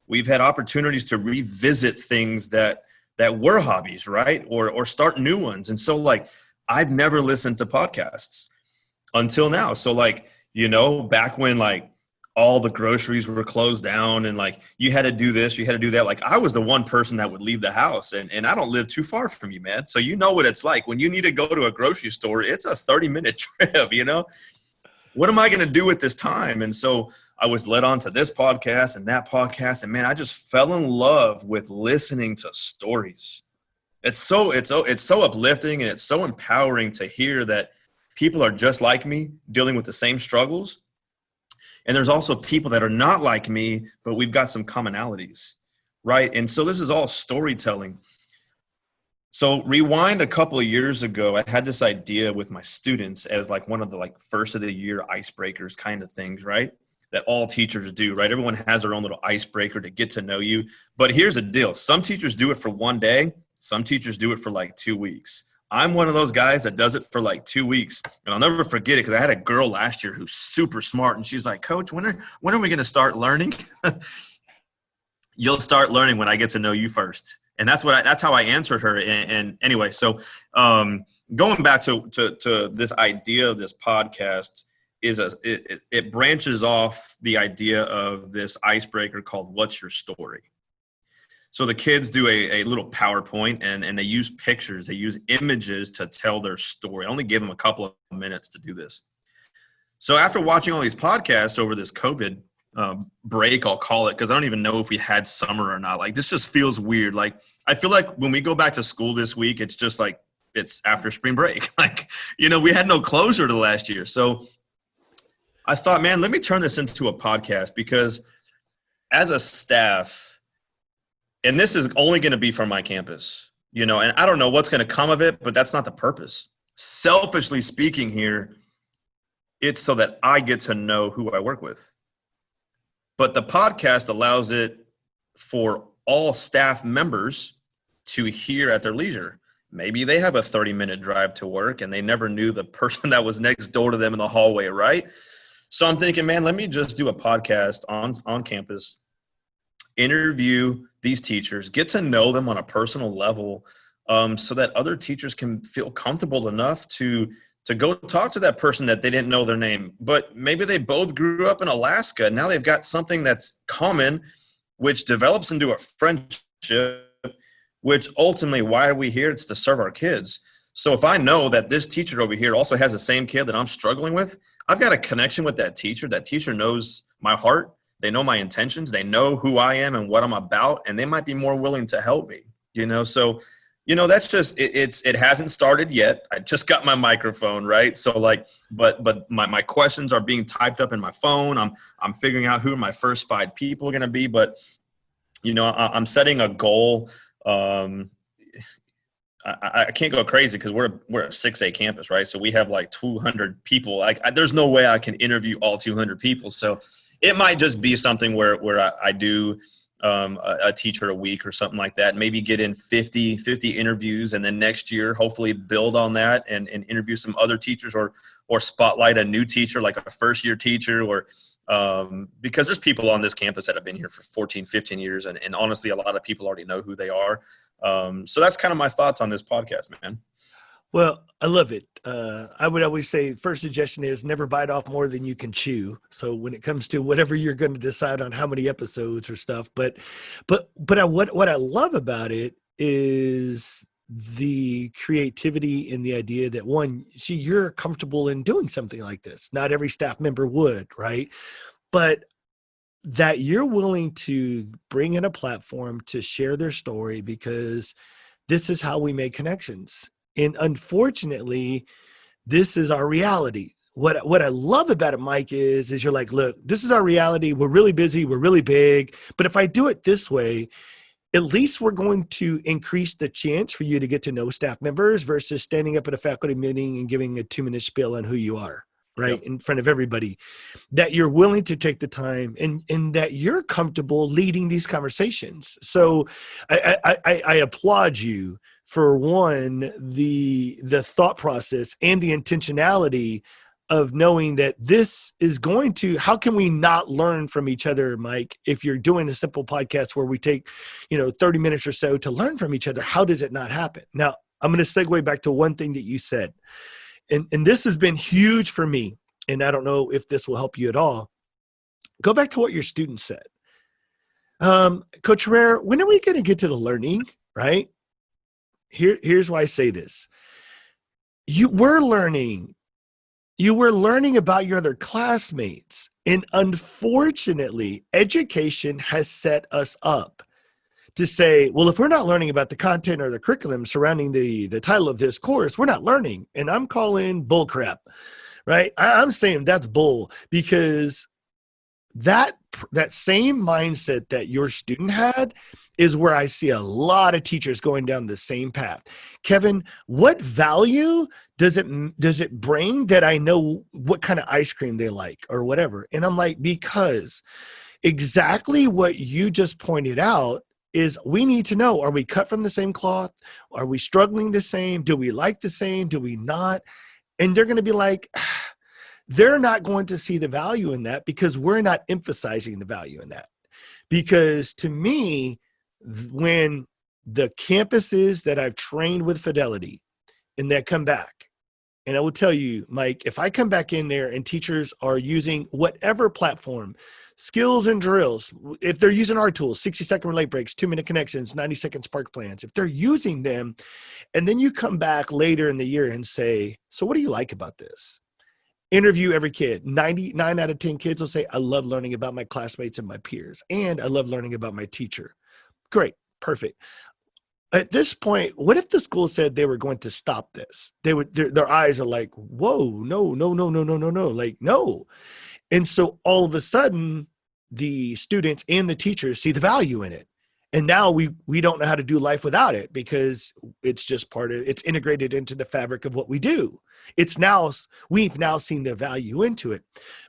We've had opportunities to revisit things that were hobbies, right? Or start new ones. And so, like, I've never listened to podcasts until now. So, like, back when, like, all the groceries were closed down and, like, you had to do this, you had to do that. Like, I was the one person that would leave the house, and I don't live too far from you, man. So you know what it's like when you need to go to a grocery store. It's a 30-minute trip, What am I going to do with this time? And so I was led on to this podcast and that podcast, and man, I just fell in love with listening to stories. It's so uplifting, and it's so empowering to hear that people are just like me, dealing with the same struggles. And there's also people that are not like me, but we've got some commonalities, right? And so this is all storytelling. So rewind a couple of years ago, I had this idea with my students as like one of the like first of the year icebreakers kind of things, right? That all teachers do, right? Everyone has their own little icebreaker to get to know you. But here's the deal. Some teachers do it for one day. Some teachers do it for like 2 weeks. I'm one of those guys that does it for like 2 weeks. And I'll never forget it, because I had a girl last year who's super smart. And she's like, Coach, when are we going to start learning? You'll start learning when I get to know you first. And that's how I answered her. And anyway, so going back to this idea of this podcast it branches off the idea of this icebreaker called What's Your Story? So the kids do a little PowerPoint and they use pictures, they use images to tell their story. I only gave them a couple of minutes to do this. So after watching all these podcasts over this COVID break, I'll call it, because I don't even know if we had summer or not. Like, this just feels weird. Like, I feel like when we go back to school this week, it's just like it's after spring break. Like, we had no closure to last year. So I thought, man, let me turn this into a podcast, because as a staff, and this is only going to be from my campus, and I don't know what's going to come of it, but that's not the purpose. Selfishly speaking here, it's so that I get to know who I work with. But the podcast allows it for all staff members to hear at their leisure. Maybe they have a 30-minute drive to work and they never knew the person that was next door to them in the hallway, right? So I'm thinking, man, let me just do a podcast on campus, interview these teachers, get to know them on a personal level, so that other teachers can feel comfortable enough to go talk to that person that they didn't know their name. But maybe they both grew up in Alaska. Now they've got something that's common, which develops into a friendship, which ultimately, why are we here? It's to serve our kids. So if I know that this teacher over here also has the same kid that I'm struggling with, I've got a connection with that teacher. That teacher knows my heart. They know my intentions. They know who I am and what I'm about, and they might be more willing to help me, So, that's just, it hasn't started yet. I just got my microphone, right? So but my questions are being typed up in my phone. I'm figuring out who my first 5 people are going to be, but, I'm setting a goal. I can't go crazy because we're a 6A campus, right? So we have like 200 people. There's no way I can interview all 200 people. So it might just be something where I do a teacher a week or something like that. Maybe get in 50 interviews, and then next year hopefully build on that and interview some other teachers or spotlight a new teacher, like a first-year teacher, or because there's people on this campus that have been here for 14, 15 years, and honestly, a lot of people already know who they are. So that's kind of my thoughts on this podcast, man. Well, I love it. I would always say first suggestion is never bite off more than you can chew. So when it comes to whatever you're going to decide on how many episodes or stuff, but what I love about it is the creativity and the idea that, one, you're comfortable in doing something like this. Not every staff member would, right? But that you're willing to bring in a platform to share their story, because this is how we make connections. And unfortunately, this is our reality. What I love about it, Mike, is you're like, look, this is our reality. We're really busy. We're really big. But if I do it this way, at least we're going to increase the chance for you to get to know staff members versus standing up at a faculty meeting and giving a 2-minute spiel on who you are, right? Yep. In front of everybody. That you're willing to take the time and that you're comfortable leading these conversations. So I applaud you for, one, the thought process and the intentionality of knowing that this is going to, how can we not learn from each other, Mike, if you're doing a simple podcast where we take, 30 minutes or so to learn from each other? How does it not happen? Now, I'm going to segue back to one thing that you said, and this has been huge for me, and I don't know if this will help you at all. Go back to what your students said. Coach Herrera, when are we going to get to the learning, right? Here's why I say this. You were learning about your other classmates. And unfortunately, education has set us up to say, well, if we're not learning about the content or the curriculum surrounding the title of this course, we're not learning. And I'm calling bull crap, right? I'm saying that's bull, because that same mindset that your student had is where I see a lot of teachers going down the same path. Kevin, what value does it bring that I know what kind of ice cream they like or whatever? And I'm like, because exactly what you just pointed out is we need to know, are we cut from the same cloth? Are we struggling the same? Do we like the same? Do we not? And they're going to be like, they're not going to see the value in that because we're not emphasizing the value in that. Because to me, when the campuses that I've trained with Fidelity and that come back, And I will tell you, Mike, if I come back in there and teachers are using whatever platform, skills and drills, if they're using our tools, 60-second relay breaks, 2-minute connections, 90-second spark plans, if they're using them, and then you come back later in the year and say, so what do you like about this? Interview every kid. 99 out of 10 kids will say, I love learning about my classmates and my peers, and I love learning about my teacher. Great. Perfect. At this point, what if the school said they were going to stop this? They would, their eyes are like, whoa, no, no, no, no, no, no, no, like, no. And so all of a sudden, the students and the teachers see the value in it. And now we don't know how to do life without it because it's just it's integrated into the fabric of what we do. We've now seen the value into it.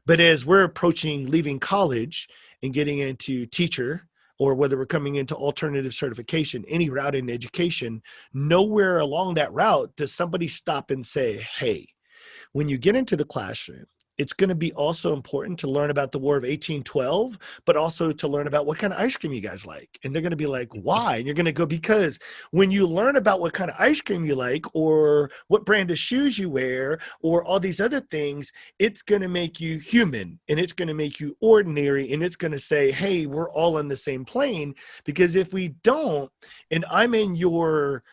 But as we're approaching leaving college and getting into teacher, or whether we're coming into alternative certification, any route in education, nowhere along that route does somebody stop and say, hey, when you get into the classroom, it's going to be also important to learn about the War of 1812, but also to learn about what kind of ice cream you guys like. And they're going to be like, why? And you're going to go, because when you learn about what kind of ice cream you like, or what brand of shoes you wear, or all these other things, it's going to make you human, and it's going to make you ordinary, and it's going to say, hey, we're all on the same plane. Because if we don't, and I'm in your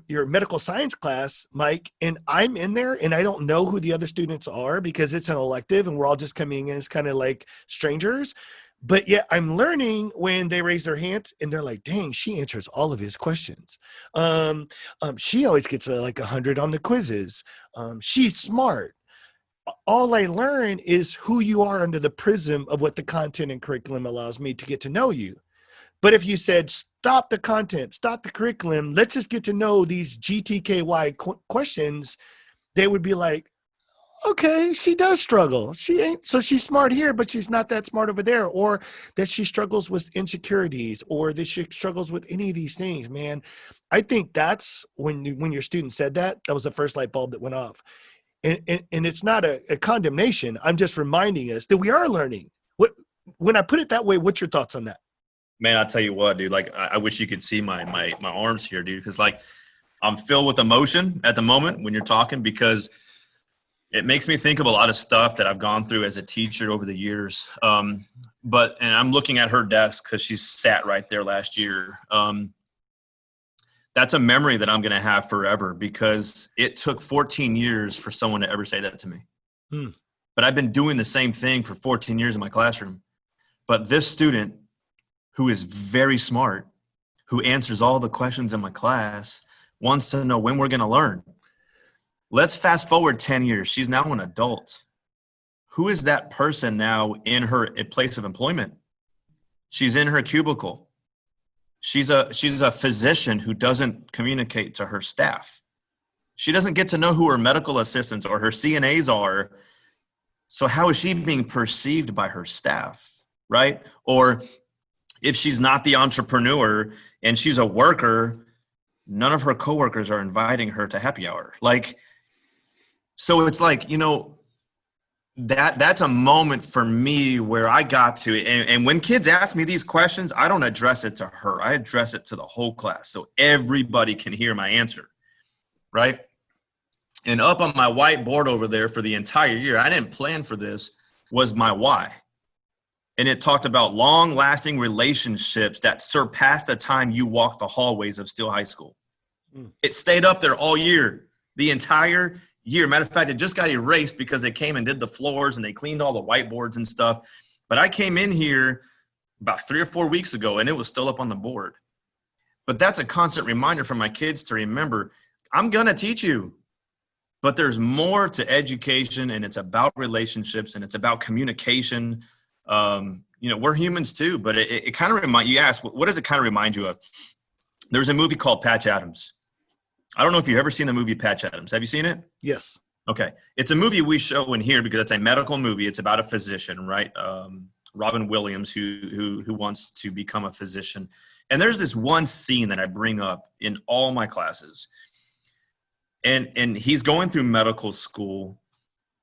medical science class, Mike, and I'm in there and I don't know who the other students are because it's an elective and we're all just coming in as kind of like strangers. But yet I'm learning when they raise their hand and they're like, dang, she answers all of his questions. She always gets like 100 on the quizzes. She's smart. All I learn is who you are under the prism of what the content and curriculum allows me to get to know you. But if you said, stop the content, stop the curriculum, let's just get to know these GTKY questions, they would be like, okay, she does struggle. She's smart here, but she's not that smart over there. Or that she struggles with insecurities, or that she struggles with any of these things, man. I think that's when your student said that was the first light bulb that went off. And it's not a condemnation. I'm just reminding us that we are learning. When I put it that way, what's your thoughts on that? Man, I tell you what, dude, like I wish you could see my arms here, dude, because like I'm filled with emotion at the moment when you're talking, because it makes me think of a lot of stuff that I've gone through as a teacher over the years. And I'm looking at her desk because she sat right there last year. That's a memory that I'm going to have forever, because it took 14 years for someone to ever say that to me. But I've been doing the same thing for 14 years in my classroom. But this student, who is very smart, who answers all the questions in my class, wants to know when we're going to learn. Let's fast forward 10 years. She's now an adult. Who is that person now in her place of employment? She's in her cubicle. She's a physician who doesn't communicate to her staff. She doesn't get to know who her medical assistants or her CNAs are. So how is she being perceived by her staff, right? Or if she's not the entrepreneur and she's a worker, none of her coworkers are inviting her to happy hour. Like, so it's like, that's a moment for me where I got to, and when kids ask me these questions, I don't address it to her. I address it to the whole class so everybody can hear my answer, right? And up on my whiteboard over there for the entire year, I didn't plan for this, was my why. And it talked about long-lasting relationships that surpass the time you walked the hallways of Steele High School. It stayed up there all year, the entire year. Matter of fact, it just got erased because they came and did the floors and they cleaned all the whiteboards and stuff. But I came in here about 3 or 4 weeks ago and it was still up on the board. But that's a constant reminder for my kids to remember, I'm going to teach you. But there's more to education, and it's about relationships, and it's about communication. We're humans too, but it kind of you ask, what does it kind of remind you of? There's a movie called Patch Adams. I don't know if you've ever seen the movie Patch Adams. Have you seen it? Yes. Okay. It's a movie we show in here because it's a medical movie. It's about a physician, right? Robin Williams, who wants to become a physician. And there's this one scene that I bring up in all my classes. And he's going through medical school.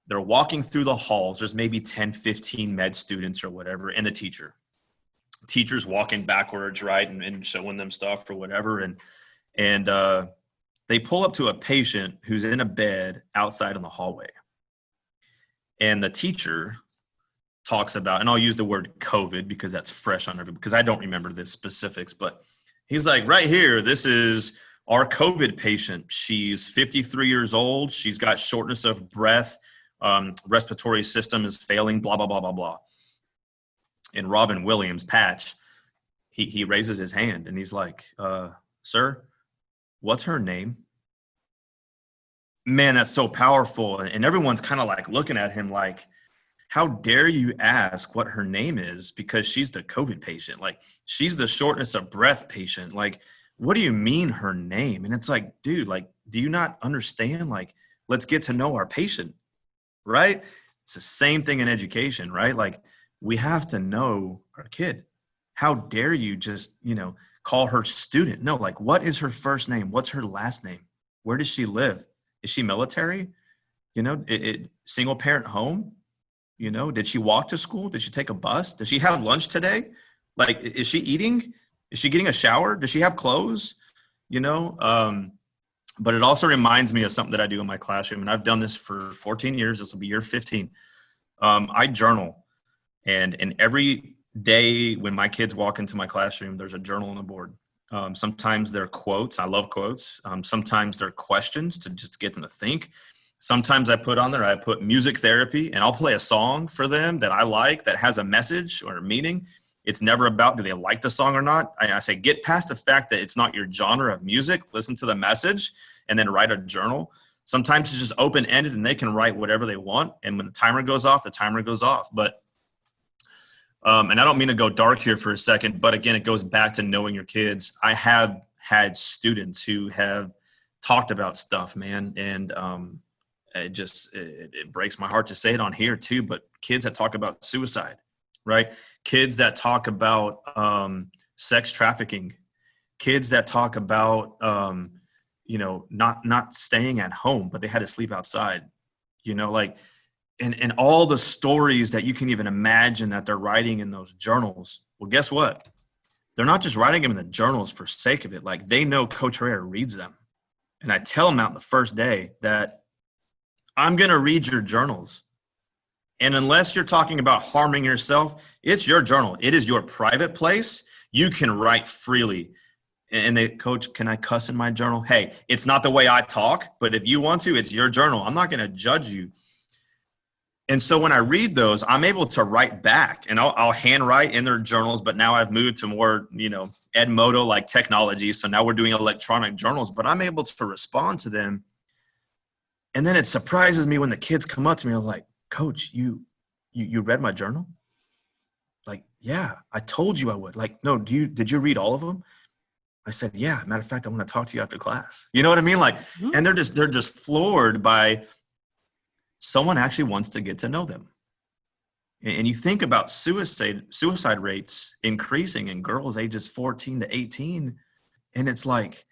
They're walking through the halls. There's maybe 10, 15 med students or whatever, and the teacher's walking backwards, right, and showing them stuff or whatever. And They pull up to a patient who's in a bed outside in the hallway. And the teacher talks about, and I'll use the word COVID because that's fresh on everybody, because I don't remember the specifics, but he's like, right here, this is our COVID patient. She's 53 years old. She's got shortness of breath. Respiratory system is failing, blah, blah, blah, blah, blah. And Robin Williams, Patch, he raises his hand and he's like, sir, what's her name? Man, that's so powerful. And everyone's kind of like looking at him like, how dare you ask what her name is, because she's the COVID patient. Like, she's the shortness of breath patient. Like, what do you mean her name? And it's like, dude, like, do you not understand? Like, let's get to know our patient, right? It's the same thing in education, right? Like, we have to know our kid. How dare you just, call her student? No, like, what is her first name? What's her last name? Where does she live? Is she military? Single parent home? Did she walk to school? Did she take a bus? Does she have lunch today? Like, is she eating? Is she getting a shower? Does she have clothes? But it also reminds me of something that I do in my classroom. And I've done this for 14 years. This will be year 15. I journal. And every day when my kids walk into my classroom, there's a journal on the board. Sometimes they're quotes. I love quotes. Sometimes they're questions to just get them to think. Sometimes I put music therapy, and I'll play a song for them that I like that has a message or a meaning. It's never about do they like the song or not. I say get past the fact that it's not your genre of music. Listen to the message and then write a journal. Sometimes it's just open-ended and they can write whatever they want. And when the timer goes off, the timer goes off. But and I don't mean to go dark here for a second, but again, it goes back to knowing your kids. I have had students who have talked about stuff, man. And it breaks my heart to say it on here too, but kids that talk about suicide, right? Kids that talk about sex trafficking, kids that talk about, not staying at home, but they had to sleep outside, and all the stories that you can even imagine that they're writing in those journals. Well, guess what? They're not just writing them in the journals for sake of it. Like, they know Coach Herrera reads them. And I tell them out the first day that I'm going to read your journals. And unless you're talking about harming yourself, it's your journal. It is your private place. You can write freely. And they, Coach, can I cuss in my journal? Hey, it's not the way I talk, but if you want to, it's your journal. I'm not going to judge you. And so when I read those, I'm able to write back, and I'll handwrite in their journals. But now I've moved to more, Edmodo like technology. So now we're doing electronic journals, but I'm able to respond to them. And then it surprises me when the kids come up to me and are like, Coach, you read my journal? Like, yeah, I told you I would. Like, no, did you read all of them? I said, yeah, matter of fact, I want to talk to you after class. You know what I mean? Like, and they're just floored by someone actually wants to get to know them. And you think about suicide rates increasing in girls ages 14 to 18. And it's like,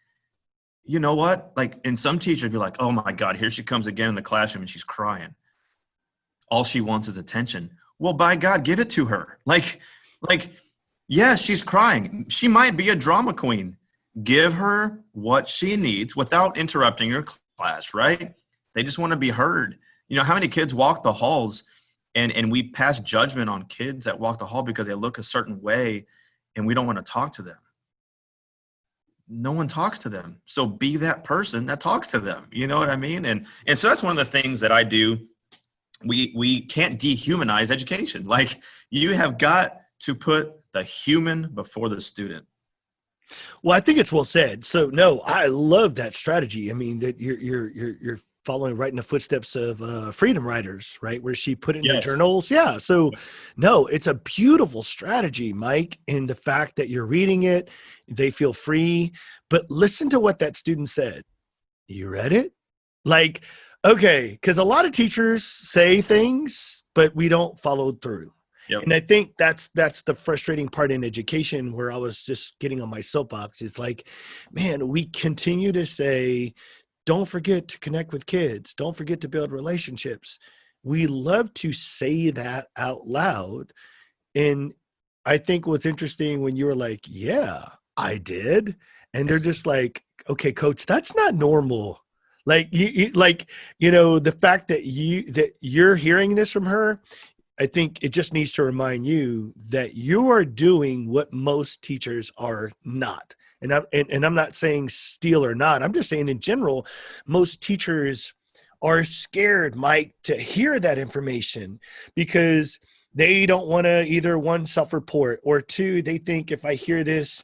you know what? Like, and some teachers be like, oh my God, here she comes again in the classroom and she's crying. All she wants is attention. Well, by God, give it to her. Like, yeah, she's crying. She might be a drama queen. Give her what she needs without interrupting her class, right? They just want to be heard. How many kids walk the halls and we pass judgment on kids that walk the hall because they look a certain way and we don't want to talk to them. No one talks to them. So be that person that talks to them. You know what I mean? And so that's one of the things that I do. We can't dehumanize education. Like, you have got to put the human before the student. Well, I think it's well said. So no, I love that strategy. I mean, that you're following right in the footsteps of Freedom Writers, right? Where she put it in the journals. Yeah. So no, it's a beautiful strategy, Mike. In the fact that you're reading it, they feel free, but listen to what that student said. You read it? Like, okay. Because a lot of teachers say things, but we don't follow through. Yep. And I think that's the frustrating part in education, where I was just getting on my soapbox. It's like, man, we continue to say, don't forget to connect with kids. Don't forget to build relationships. We love to say that out loud. And I think what's interesting when you were like, yeah, I did. And they're just like, okay, coach, that's not normal. Like the fact that you're hearing this from her, I think it just needs to remind you that you are doing what most teachers are not. And I'm not saying Steele or not. I'm just saying in general, most teachers are scared, Mike, to hear that information because they don't want to either one, self-report, or two, they think if I hear this,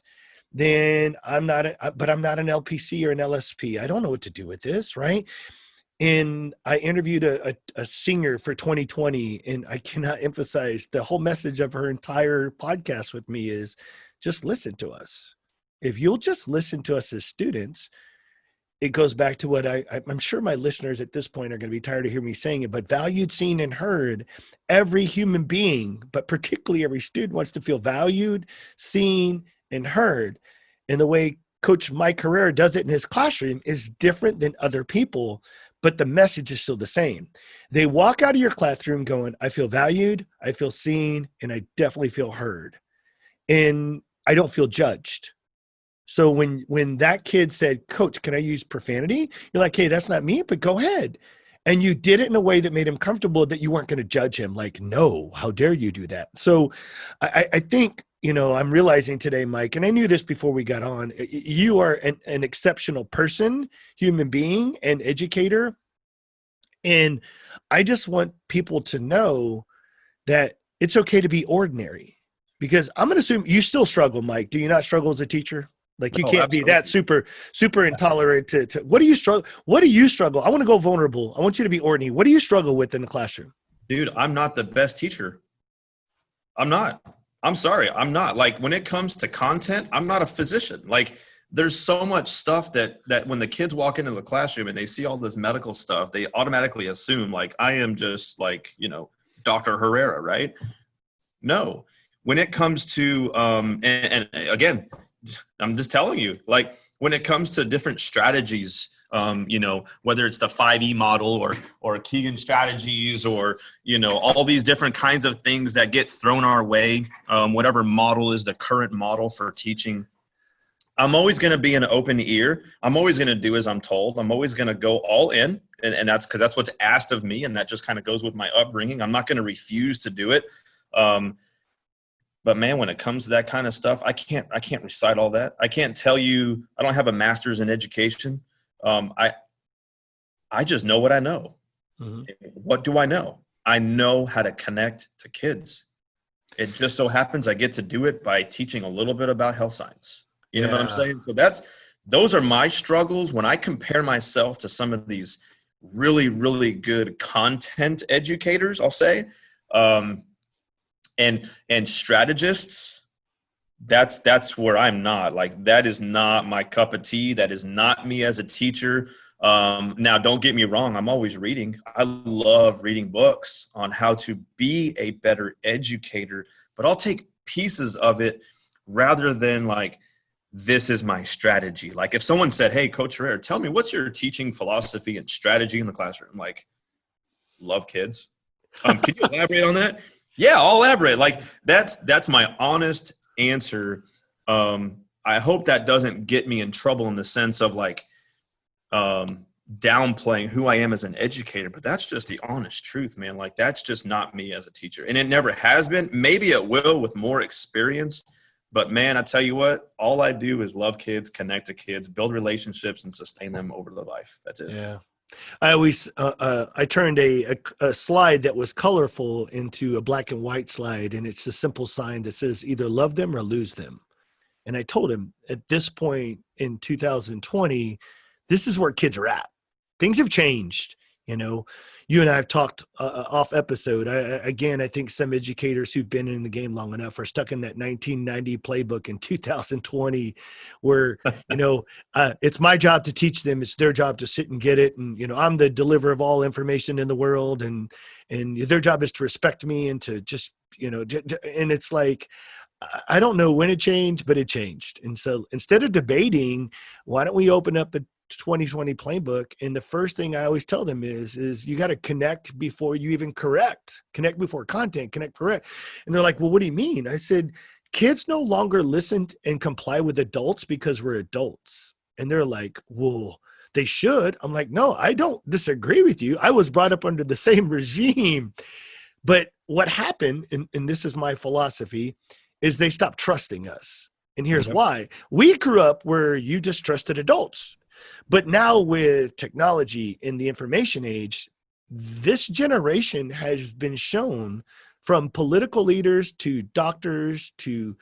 then I'm not an LPC or an LSP. I don't know what to do with this, right? And I interviewed a singer for 2020, and I cannot emphasize the whole message of her entire podcast with me is just listen to us. If you'll just listen to us as students, it goes back to what I'm sure my listeners at this point are going to be tired of hearing me saying it, but valued, seen, and heard. Every human being, but particularly every student, wants to feel valued, seen, and heard. And the way Coach Mike Herrera does it in his classroom is different than other people, but the message is still the same. They walk out of your classroom going, I feel valued, I feel seen, and I definitely feel heard. And I don't feel judged. So when that kid said, Coach, can I use profanity? You're like, hey, that's not me, but go ahead. And you did it in a way that made him comfortable, that you weren't going to judge him. Like, no, how dare you do that? So I think, I'm realizing today, Mike, and I knew this before we got on, you are an exceptional person, human being, and educator. And I just want people to know that it's okay to be ordinary, because I'm going to assume you still struggle, Mike. Do you not struggle as a teacher? Like you can't be that super intolerant to what do you struggle? What do you struggle? I want to go vulnerable. I want you to be ordinary. What do you struggle with in the classroom? Dude, I'm not the best teacher. I'm not. I'm sorry. I'm not. Like when it comes to content, I'm not a physician. Like there's so much stuff that when the kids walk into the classroom and they see all this medical stuff, they automatically assume like I am just like, Dr. Herrera, right? No. When it comes to and again, I'm just telling you, like when it comes to different strategies, whether it's the 5E model or Keegan strategies or, all these different kinds of things that get thrown our way, whatever model is the current model for teaching, I'm always going to be an open ear. I'm always going to do as I'm told. I'm always going to go all in. And that's because that's what's asked of me. And that just kind of goes with my upbringing. I'm not going to refuse to do it. But man, when it comes to that kind of stuff, I can't recite all that. I can't tell you, I don't have a master's in education. I just know what I know. Mm-hmm. What do I know? I know how to connect to kids. It just so happens I get to do it by teaching a little bit about health science. You know what I'm saying? So those are my struggles when I compare myself to some of these really, really good content educators, I'll say. And strategists, that's where I'm not. Like that is not my cup of tea. That is not me as a teacher. Now don't get me wrong. I'm always reading. I love reading books on how to be a better educator, but I'll take pieces of it rather than like, this is my strategy. Like if someone said, hey, Coach Herrera, tell me what's your teaching philosophy and strategy in the classroom? I'm like, love kids. Can you elaborate on that? Yeah, I'll elaborate. Like that's my honest answer. I hope that doesn't get me in trouble in the sense of like downplaying who I am as an educator, but that's just the honest truth, man. Like that's just not me as a teacher. And it never has been. Maybe it will with more experience. But man, I tell you what, all I do is love kids, connect to kids, build relationships, and sustain them over their life. That's it. Yeah. I always, I turned a slide that was colorful into a black and white slide, and it's a simple sign that says either love them or lose them. And I told him at this point in 2020, this is where kids are at. Things have changed. You and I have talked off episode. I think some educators who've been in the game long enough are stuck in that 1990 playbook in 2020 where, it's my job to teach them. It's their job to sit and get it. And, I'm the deliverer of all information in the world. And their job is to respect me and to just, and it's like, I don't know when it changed, but it changed. And so instead of debating, why don't we open up the 2020 playbook? And the first thing I always tell them is you got to connect before you even correct. Connect before content, connect, correct. And they're like, well, what do you mean? I said, kids no longer listen and comply with adults because we're adults. And they're like, well, they should. I'm like, no, I don't disagree with you. I was brought up under the same regime. But what happened, and this is my philosophy, is they stopped trusting us. And here's why. We grew up where you just trusted adults. But now with technology in the information age, this generation has been shown, from political leaders to doctors to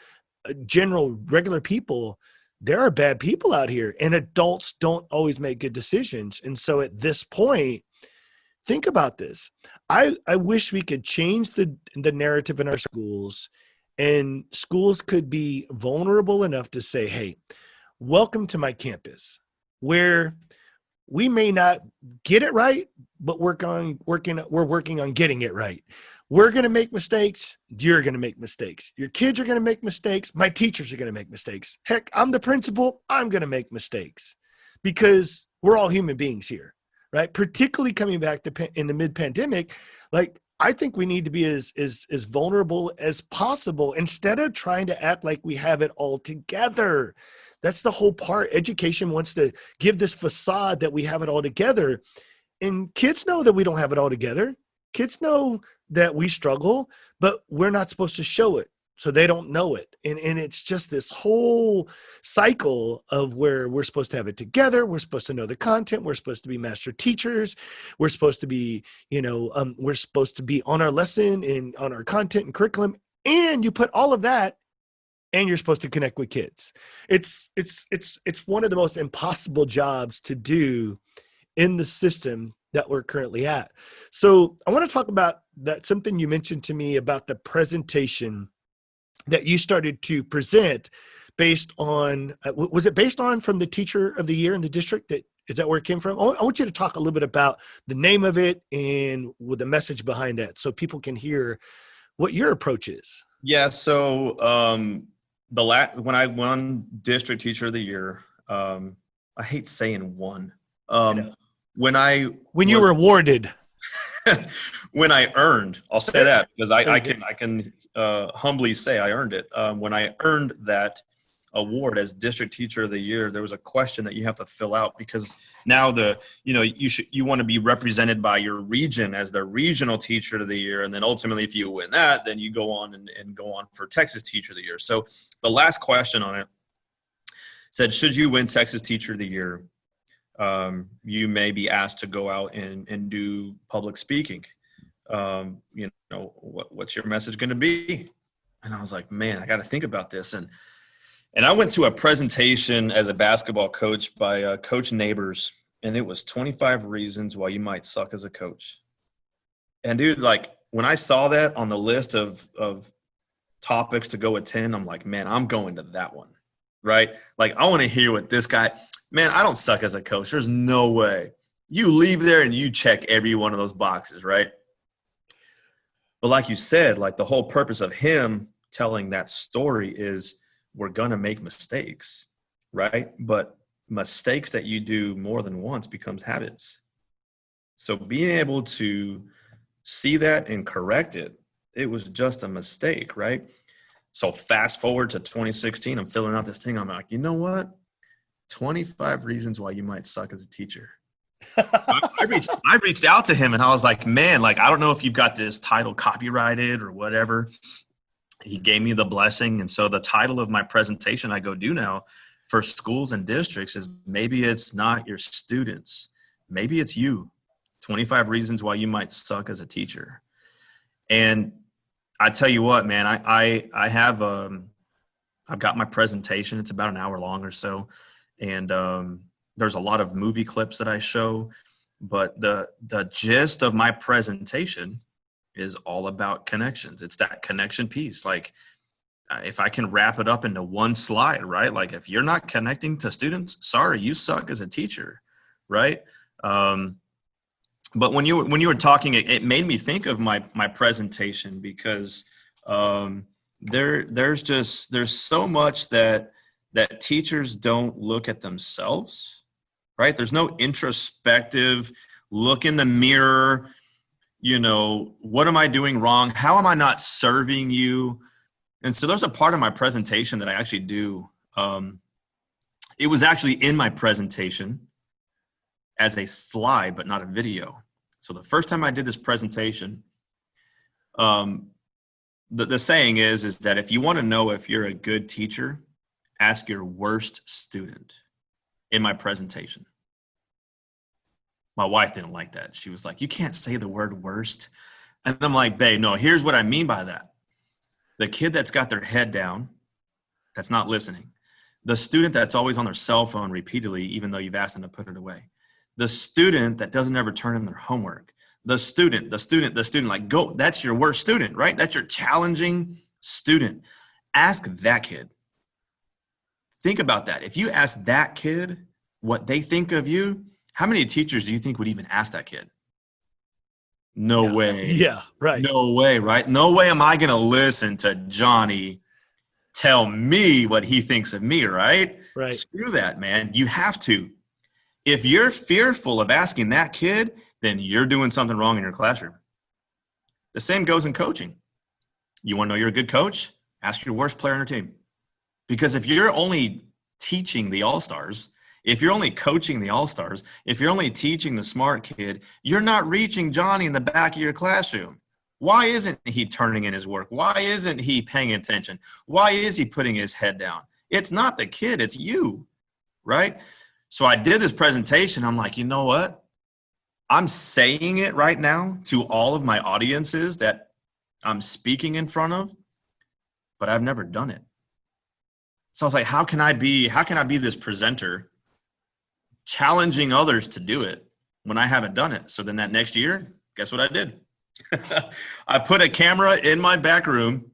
general regular people, there are bad people out here, and adults don't always make good decisions. And so at this point, think about this. I wish we could change the narrative in our schools, and schools could be vulnerable enough to say, hey, welcome to my campus, where we may not get it right, but we're working on getting it right. We're going to make mistakes. You're going to make mistakes. Your kids are going to make mistakes. My teachers are going to make mistakes. Heck, I'm the principal. I'm going to make mistakes, because we're all human beings here, right? Particularly coming back in the mid-pandemic, like, I think we need to be as vulnerable as possible, instead of trying to act like we have it all together. That's the whole part. Education wants to give this facade that we have it all together. And kids know that we don't have it all together. Kids know that we struggle, but we're not supposed to show it, so they don't know it. And it's just this whole cycle of where we're supposed to have it together. We're supposed to know the content. We're supposed to be master teachers. We're supposed to be, we're supposed to be on our lesson and on our content and curriculum. And you put all of that, and you're supposed to connect with kids. It's one of the most impossible jobs to do in the system that we're currently at. So I want to talk about that, something you mentioned to me about the presentation that you started to present based on, was it based on from the teacher of the year in the district? Is that where it came from? I want you to talk a little bit about the name of it and with the message behind that, so people can hear what your approach is. Yeah. So when I won district teacher of the year, I hate saying won. When you were awarded, when I earned, I'll say that, because I can humbly say I earned it. When I earned that award as district teacher of the year, there was a question that you have to fill out, because now you want to be represented by your region as the regional teacher of the year. And then ultimately, if you win that, then you go on and go on for Texas teacher of the year. So the last question on it said, should you win Texas teacher of the year, you may be asked to go out and do public speaking. What's your message going to be? And I was like, man, I got to think about this. And I went to a presentation as a basketball coach by Coach Neighbors, and it was 25 reasons why you might suck as a coach. And dude, like, when I saw that on the list of topics to go attend, I'm like, man, I'm going to that one, right? Like, I want to hear what this guy. Man, I don't suck as a coach. There's no way. You leave there and you check every one of those boxes, right? But like you said, like, the whole purpose of him telling that story is we're going to make mistakes, right? But mistakes that you do more than once becomes habits. So being able to see that and correct it, it was just a mistake, right? So fast forward to 2016, I'm filling out this thing. I'm like, you know what? 25 reasons why you might suck as a teacher. I reached out to him and I was like, man, like, I don't know if you've got this title copyrighted or whatever. He gave me the blessing. And so the title of my presentation I go do now for schools and districts is, maybe it's not your students. Maybe it's you. 25 reasons why you might suck as a teacher. And I tell you what, man, I have, I've got my presentation. It's about an hour long or so. And there's a lot of movie clips that I show, but the gist of my presentation is all about connections. It's that connection piece. Like, if I can wrap it up into one slide, right? Like, if you're not connecting to students, sorry, you suck as a teacher, right? But when you were talking, it made me think of my presentation, because there's so much that teachers don't look at themselves, right? There's no introspective look in the mirror. What am I doing wrong? How am I not serving you? And so there's a part of my presentation that I actually do It was actually in my presentation as a slide, but not a video. So the first time I did this presentation, the saying is that if you want to know if you're a good teacher, ask your worst student. In my presentation, my wife didn't like that. She was like, "You can't say the word worst." And I'm like, "Babe, no, here's what I mean by that. The kid that's got their head down, that's not listening. The student that's always on their cell phone repeatedly, even though you've asked them to put it away. The student that doesn't ever turn in their homework. The student, like, go, that's your worst student, right? That's your challenging student. Ask that kid." Think about that. If you ask that kid what they think of you, how many teachers do you think would even ask that kid? No way. Yeah, right. No way, right? No way am I going to listen to Johnny tell me what he thinks of me, right? Right. Screw that, man. You have to. If you're fearful of asking that kid, then you're doing something wrong in your classroom. The same goes in coaching. You want to know you're a good coach? Ask your worst player on your team. Because if you're only teaching the all-stars, if you're only coaching the all-stars, if you're only teaching the smart kid, you're not reaching Johnny in the back of your classroom. Why isn't he turning in his work? Why isn't he paying attention? Why is he putting his head down? It's not the kid, it's you, right? So I did this presentation. I'm like, you know what? I'm saying it right now to all of my audiences that I'm speaking in front of, but I've never done it. So I was like, how can I be this presenter challenging others to do it when I haven't done it? So then that next year, guess what I did? I put a camera in my back room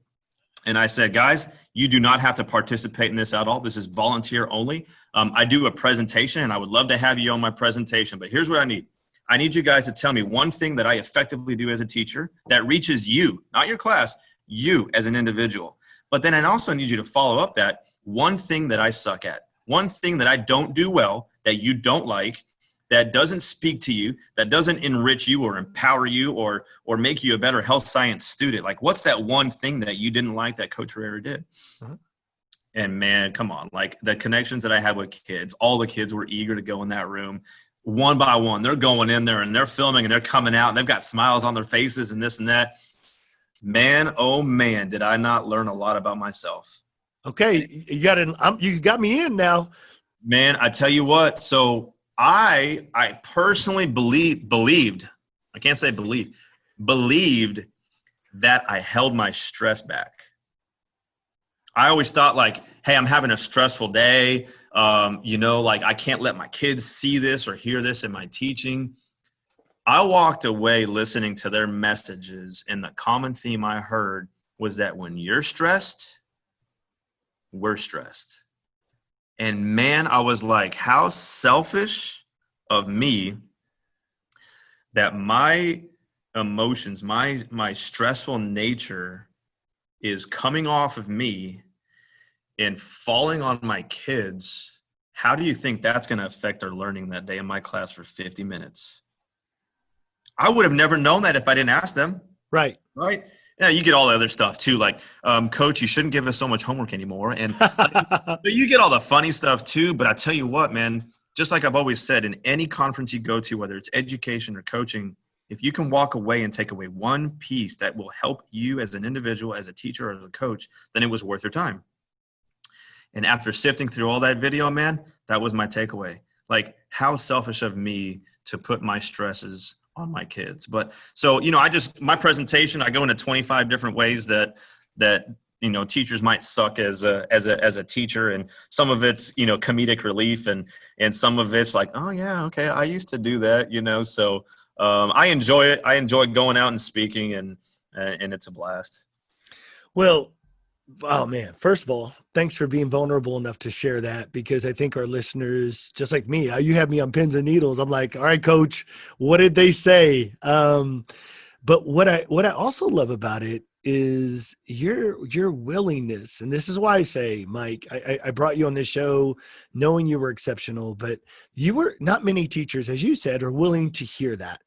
and I said, guys, you do not have to participate in this at all. This is volunteer only. I do a presentation and I would love to have you on my presentation, but here's what I need. I need you guys to tell me one thing that I effectively do as a teacher that reaches you, not your class, you as an individual. But then I also need you to follow up that one thing that I suck at, one thing that I don't do well, that you don't like, that doesn't speak to you, that doesn't enrich you or empower you or make you a better health science student. Like, what's that one thing that you didn't like that Coach Herrera did? Mm-hmm. And man, come on, like the connections that I had with kids, all the kids were eager to go in that room one by one. They're going in there and they're filming and they're coming out and they've got smiles on their faces and this and that. Man, oh man, did I not learn a lot about myself. Okay, you got me in now. Man, I tell you what, so I personally believed that I held my stress back. I always thought like, hey, I'm having a stressful day. Like I can't let my kids see this or hear this in my teaching. I walked away listening to their messages, and the common theme I heard was that when you're stressed, we're stressed. And man, I was like, how selfish of me that my emotions, my stressful nature is coming off of me and falling on my kids. How do you think that's going to affect their learning that day in my class for 50 minutes? I would have never known that if I didn't ask them. Right. Right. Yeah, you get all the other stuff too, like, Coach, you shouldn't give us so much homework anymore. And you get all the funny stuff too. But I tell you what, man, just like I've always said, in any conference you go to, whether it's education or coaching, if you can walk away and take away one piece that will help you as an individual, as a teacher, or as a coach, then it was worth your time. And after sifting through all that video, man, that was my takeaway. Like, how selfish of me to put my stresses on my kids. But so, my presentation, I go into 25 different ways that teachers might suck as a teacher. And some of it's, comedic relief and some of it's like, oh yeah, okay, I used to do that, so I enjoy it. I enjoy going out and speaking and it's a blast. Well, oh man, first of all, thanks for being vulnerable enough to share that, because I think our listeners, just like me, you have me on pins and needles. I'm like, all right, Coach, what did they say? But what I also love about it is your willingness. And this is why I say, Mike, I brought you on this show knowing you were exceptional, but not many teachers, as you said, are willing to hear that.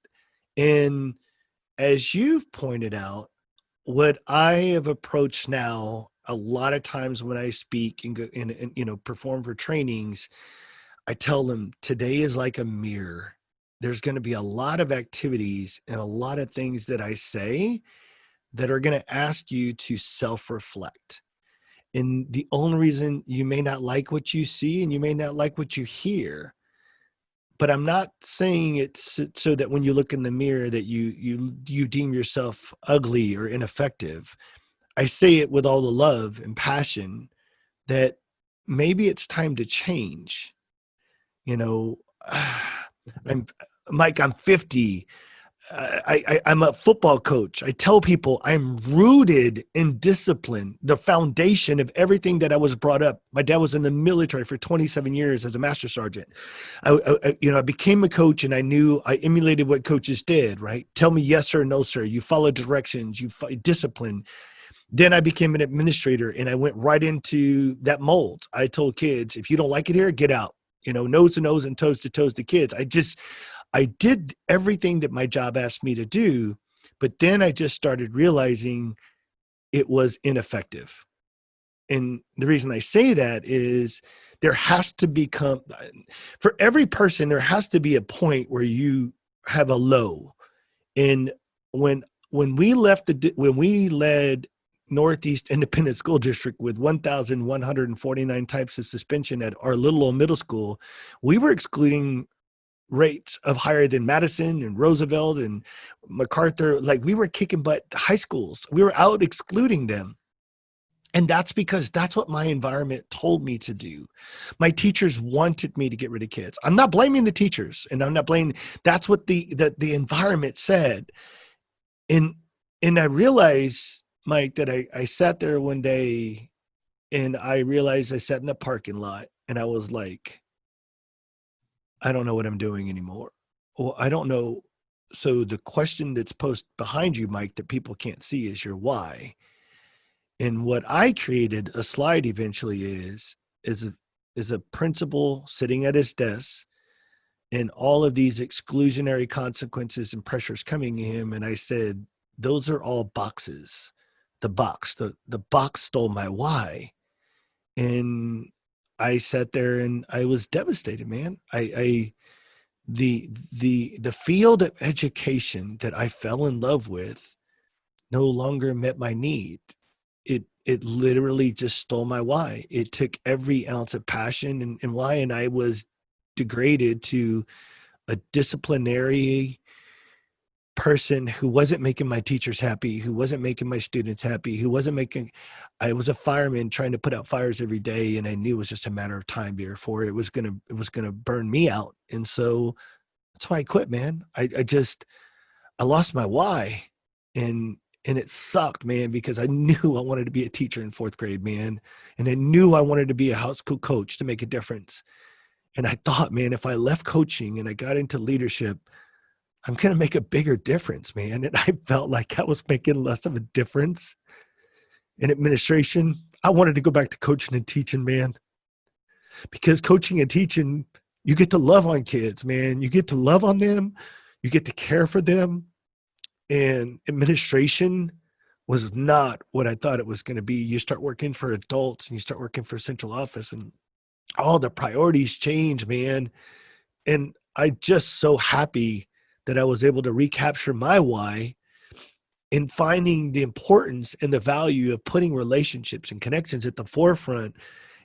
And as you've pointed out, what I have approached now, a lot of times when I speak and go and perform for trainings, I tell them today is like a mirror. There's going to be a lot of activities and a lot of things that I say that are going to ask you to self-reflect. And the only reason you may not like what you see and you may not like what you hear, but I'm not saying it so that when you look in the mirror that you deem yourself ugly or ineffective. I say it with all the love and passion that maybe it's time to change. You know, I'm Mike, I'm 50. I'm a football coach. I tell people I'm rooted in discipline, the foundation of everything that I was brought up. My dad was in the military for 27 years as a master sergeant. I became a coach, and I knew I emulated what coaches did, right? Tell me yes or no, sir. You follow directions, discipline. Then I became an administrator, and I went right into that mold. I told kids, if you don't like it here, get out. Nose to nose and toes to toes to kids. I did everything that my job asked me to do, but then I just started realizing it was ineffective. And the reason I say that is there has to become, for every person, there has to be a point where you have a low. And when we led Northeast Independent School District with 1,149 types of suspension at our little old middle school, we were excluding rates of higher than Madison and Roosevelt and MacArthur. Like, we were kicking butt high schools. We were out excluding them. And that's because that's what my environment told me to do. My teachers wanted me to get rid of kids. I'm not blaming the teachers, and I'm not blaming, that's what the environment said. And I realized, Mike, that I sat there one day and I realized I sat in the parking lot and I was like, I don't know what I'm doing anymore. Well, I don't know. So the question that's posed behind you, Mike, that people can't see is your why. And what I created a slide eventually is a principal sitting at his desk and all of these exclusionary consequences and pressures coming to him. And I said, those are all boxes. The box stole my why. And I sat there and I was devastated, man. The field of education that I fell in love with no longer met my need. It literally just stole my why. It took every ounce of passion and why, and I was degraded to a disciplinary person who wasn't making my teachers happy, who wasn't making my students happy, I was a fireman trying to put out fires every day, and I knew it was just a matter of time before it was gonna burn me out. And so that's why I quit, man. I lost my why, and it sucked, man, because I knew I wanted to be a teacher in fourth grade, man. And I knew I wanted to be a high school coach to make a difference. And I thought, man, if I left coaching and I got into leadership, I'm going to make a bigger difference, man. And I felt like I was making less of a difference in administration. I wanted to go back to coaching and teaching, man, because coaching and teaching, you get to love on kids, man. You get to love on them. You get to care for them. And administration was not what I thought it was going to be. You start working for adults and you start working for central office, and all the priorities change, man. And I'm just so happy that I was able to recapture my why in finding the importance and the value of putting relationships and connections at the forefront,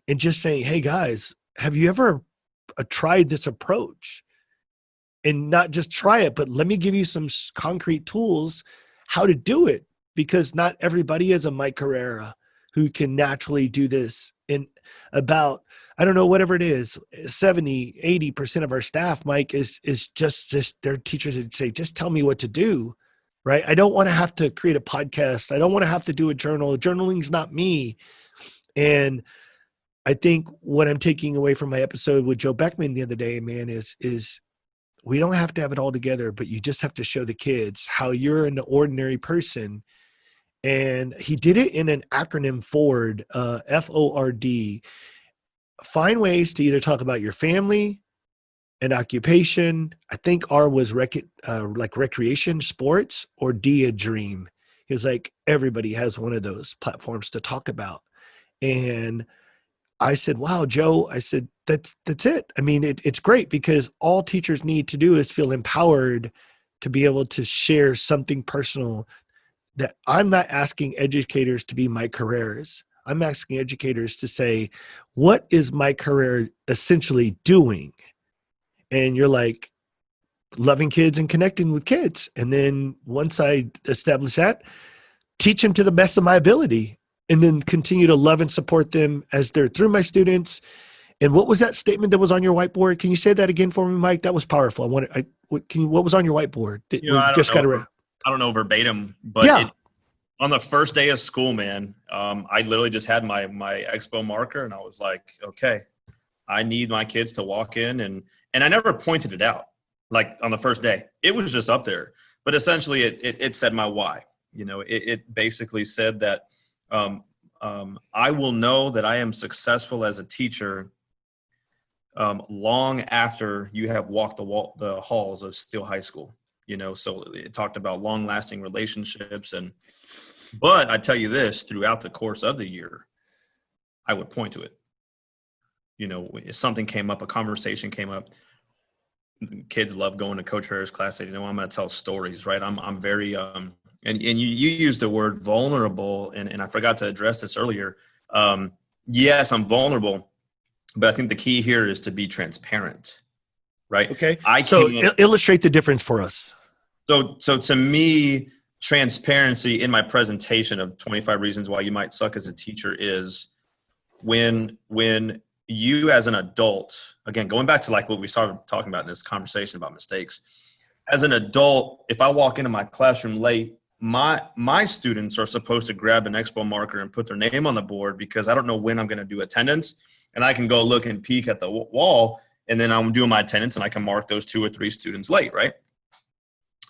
and just saying, hey guys, have you ever tried this approach? And not just try it, but let me give you some concrete tools how to do it, because not everybody is a Mike Herrera who can naturally do this. And about, I don't know, whatever it is, 70, 80% of our staff, Mike, is just their teachers would say, just tell me what to do, right? I don't want to have to create a podcast. I don't want to have to do a journal. Journaling's not me. And I think what I'm taking away from my episode with Joe Beckman the other day, man, is we don't have to have it all together, but you just have to show the kids how you're an ordinary person. And he did it in an acronym FORD, FORD. Find ways to either talk about your family, an occupation. I think R was like recreation, sports, or D, a dream. He was like, everybody has one of those platforms to talk about. And I said, wow, Joe, I said, that's it. I mean, it's great because all teachers need to do is feel empowered to be able to share something personal. That I'm not asking educators to be my careers. I'm asking educators to say, what is my career essentially doing? And you're like, loving kids and connecting with kids. And then once I establish that, teach them to the best of my ability, and then continue to love and support them as they're through my students. And what was that statement that was on your whiteboard? Can you say that again for me, Mike? That was powerful. What was on your whiteboard? I don't know verbatim, but yeah. On the first day of school, man, I literally just had my expo marker, and I was like, okay, I need my kids to walk in, and I never pointed it out. Like on the first day, it was just up there, but essentially it said my why. It basically said that I will know that I am successful as a teacher long after you have walked the halls of Steele High School. So it talked about long-lasting relationships, but I tell you this, throughout the course of the year, I would point to it. If something came up, a conversation came up, kids love going to Coach Herrera's class. They I'm going to tell stories, right? I'm very, and you used the word vulnerable, and I forgot to address this earlier. Yes, I'm vulnerable, but I think the key here is to be transparent, right? Okay. So illustrate the difference for us. So to me, transparency in my presentation of 25 reasons why you might suck as a teacher is when you as an adult, again, going back to like what we started talking about in this conversation about mistakes, as an adult, if I walk into my classroom late, my students are supposed to grab an expo marker and put their name on the board because I don't know when I'm going to do attendance, and I can go look and peek at the wall, and then I'm doing my attendance and I can mark those 2 or 3 students late, right?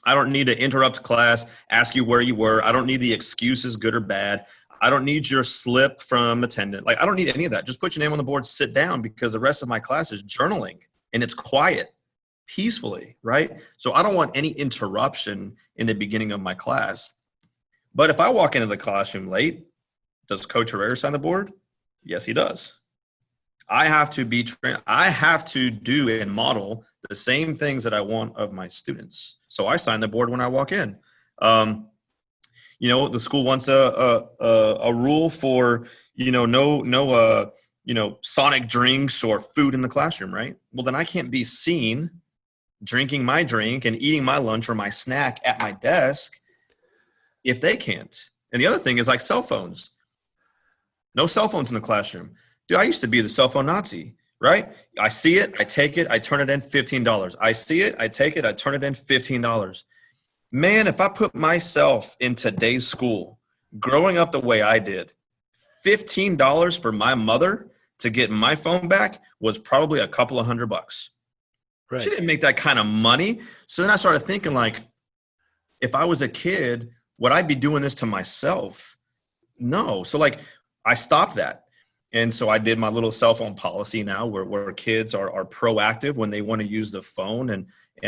I don't need to interrupt class, ask you where you were. I don't need the excuses, good or bad. I don't need your slip from attendance. Like, I don't need any of that. Just put your name on the board, sit down, because the rest of my class is journaling and it's quiet, peacefully, right? So I don't want any interruption in the beginning of my class. But if I walk into the classroom late, does Coach Herrera sign the board? Yes, he does. I have to do and model the same things that I want of my students. So I sign the board when I walk in. The school wants a rule for, no sonic drinks or food in the classroom, right? Well, then I can't be seen drinking my drink and eating my lunch or my snack at my desk if they can't. And the other thing is like cell phones. No cell phones in the classroom. Dude, I used to be the cell phone Nazi, right? I see it, I take it, I turn it in, $15. I see it, I take it, I turn it in, $15. Man, if I put myself in today's school, growing up the way I did, $15 for my mother to get my phone back was probably a couple of $100. Right. She didn't make that kind of money. So then I started thinking, like, if I was a kid, would I be doing this to myself? No. So like I stopped that. And so I did my little cell phone policy now where kids are proactive when they want to use the phone, and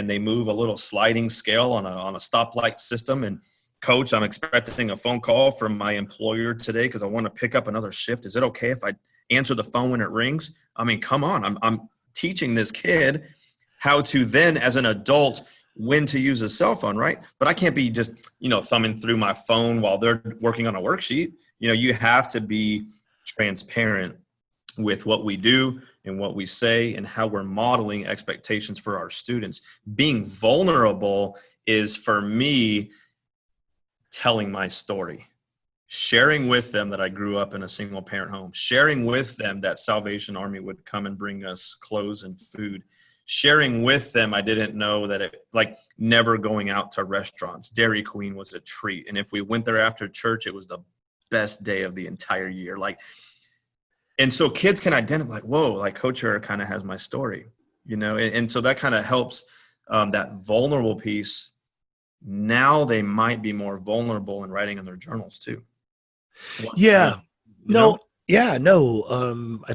they move a little sliding scale on a stoplight system. And Coach, I'm expecting a phone call from my employer today because I want to pick up another shift. Is it okay if I answer the phone when it rings? I mean, come on. I'm teaching this kid how to then, as an adult, when to use a cell phone, right? But I can't be just, thumbing through my phone while they're working on a worksheet. You have to be transparent with what we do and what we say and how we're modeling expectations for our students. Being vulnerable is, for me, telling my story, sharing with them that I grew up in a single parent home, sharing with them that Salvation Army would come and bring us clothes and food, sharing with them I didn't know that it, like, never going out to restaurants. Dairy Queen was a treat. And if we went there after church, it was the best day of the entire year. And so kids can identify, like, whoa, like Coach Herrera kind of has my story, and so that kind of helps that vulnerable piece. Now they might be more vulnerable in writing in their journals too. Yeah. I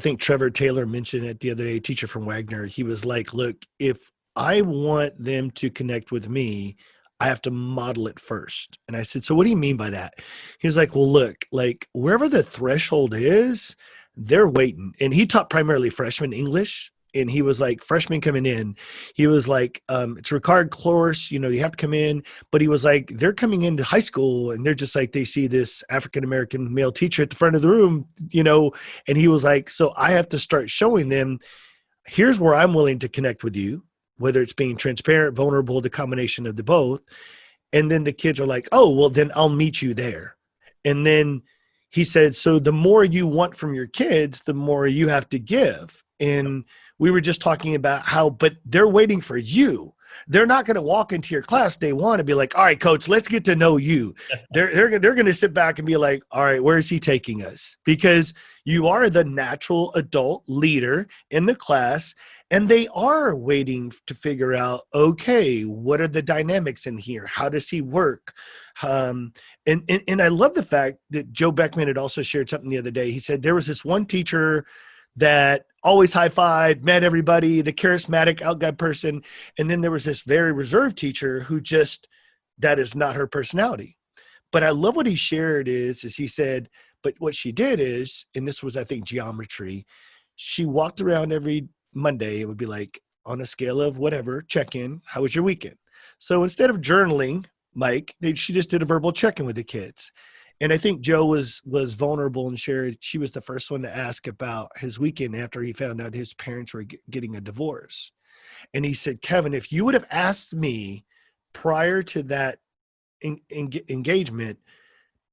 think Trevor Taylor mentioned it the other day, a teacher from Wagner. He was like, look, if I want them to connect with me, I have to model it first. And I said, so what do you mean by that? He was like, well, look, like wherever the threshold is, they're waiting. And he taught primarily freshman English. And he was like, freshmen coming in, he was like, it's a required course, you have to come in. But he was like, they're coming into high school and they're just like, they see this African-American male teacher at the front of the room, and he was like, so I have to start showing them, here's where I'm willing to connect with you, whether it's being transparent, vulnerable, the combination of the both. And then the kids are like, oh, well, then I'll meet you there. And then he said, so the more you want from your kids, the more you have to give. And we were just talking about how, but they're waiting for you. They're not going to walk into your class day one and be like, all right, coach, let's get to know you. They're going to sit back and be like, all right, where is he taking us? Because you are the natural adult leader in the class, and they are waiting to figure out, okay, what are the dynamics in here? How does he work? And I love the fact that Joe Beckman had also shared something the other day. He said there was this one teacher that always high-fived, met everybody, the charismatic out-guy person. And then there was this very reserved teacher who just, that is not her personality. But I love what he shared is he said, but what she did is, and this was, I think, geometry, she walked around every Monday. It would be like, on a scale of whatever, check-in, how was your weekend? So instead of journaling, Mike, she just did a verbal check-in with the kids. And I think Joe was vulnerable and shared she was the first one to ask about his weekend after he found out his parents were getting a divorce. And he said, Kevin, if you would have asked me prior to that engagement,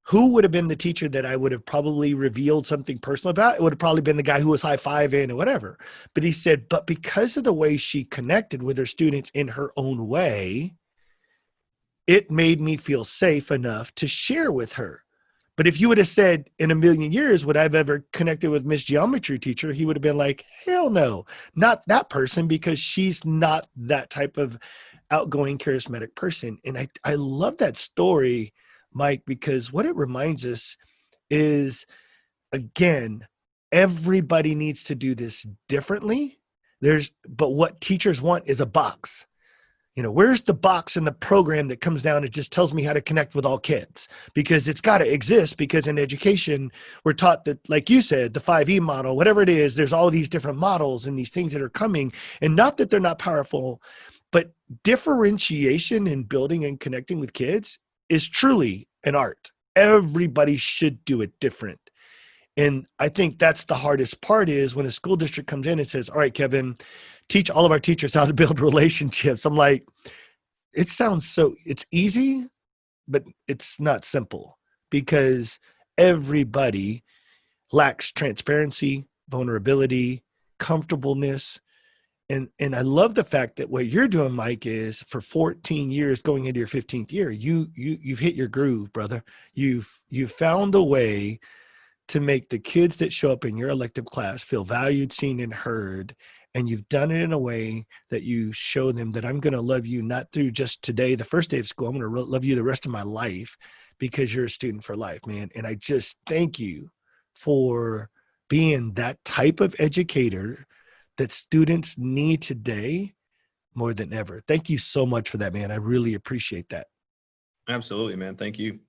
who would have been the teacher that I would have probably revealed something personal about? It would have probably been the guy who was high-fiving or whatever. But he said, but because of the way she connected with her students in her own way, it made me feel safe enough to share with her. But if you would have said in a million years, would I have ever connected with Miss Geometry teacher? He would have been like, hell no, not that person, because she's not that type of outgoing, charismatic person. And I love that story, Mike, because what it reminds us is, again, everybody needs to do this differently. But what teachers want is a box. Where's the box in the program that comes down and just tells me how to connect with all kids? Because it's got to exist, because in education, we're taught that, like you said, the 5E model, whatever it is, there's all these different models and these things that are coming. And not that they're not powerful, but differentiation in building and connecting with kids is truly an art. Everybody should do it different. And I think that's the hardest part is when a school district comes in and says, all right, Kevin, teach all of our teachers how to build relationships. I'm like, it's easy, but it's not simple, because everybody lacks transparency, vulnerability, comfortableness. And I love the fact that what you're doing, Mike, is for 14 years going into your 15th year, you've hit your groove, brother. You've found a way to make the kids that show up in your elective class feel valued, seen, and heard. And you've done it in a way that you show them that I'm going to love you, not through just today, the first day of school. I'm going to love you the rest of my life, because you're a student for life, man. And I just thank you for being that type of educator that students need today more than ever. Thank you so much for that, man. I really appreciate that. Absolutely, man. Thank you.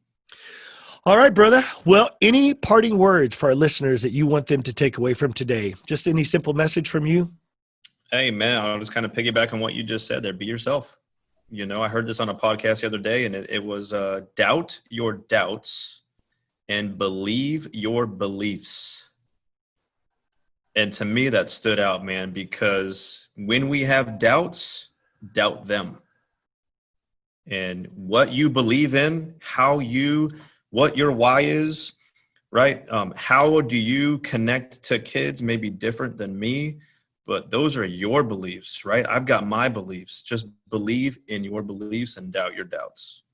All right, brother. Well, any parting words for our listeners that you want them to take away from today? Just any simple message from you? Hey, man, I'll just kind of piggyback on what you just said there. Be yourself. I heard this on a podcast the other day, and it was doubt your doubts and believe your beliefs. And to me, that stood out, man, because when we have doubts, doubt them. And what you believe in, what your why is, right? How do you connect to kids may be different than me, but those are your beliefs, right? I've got my beliefs. Just believe in your beliefs and doubt your doubts.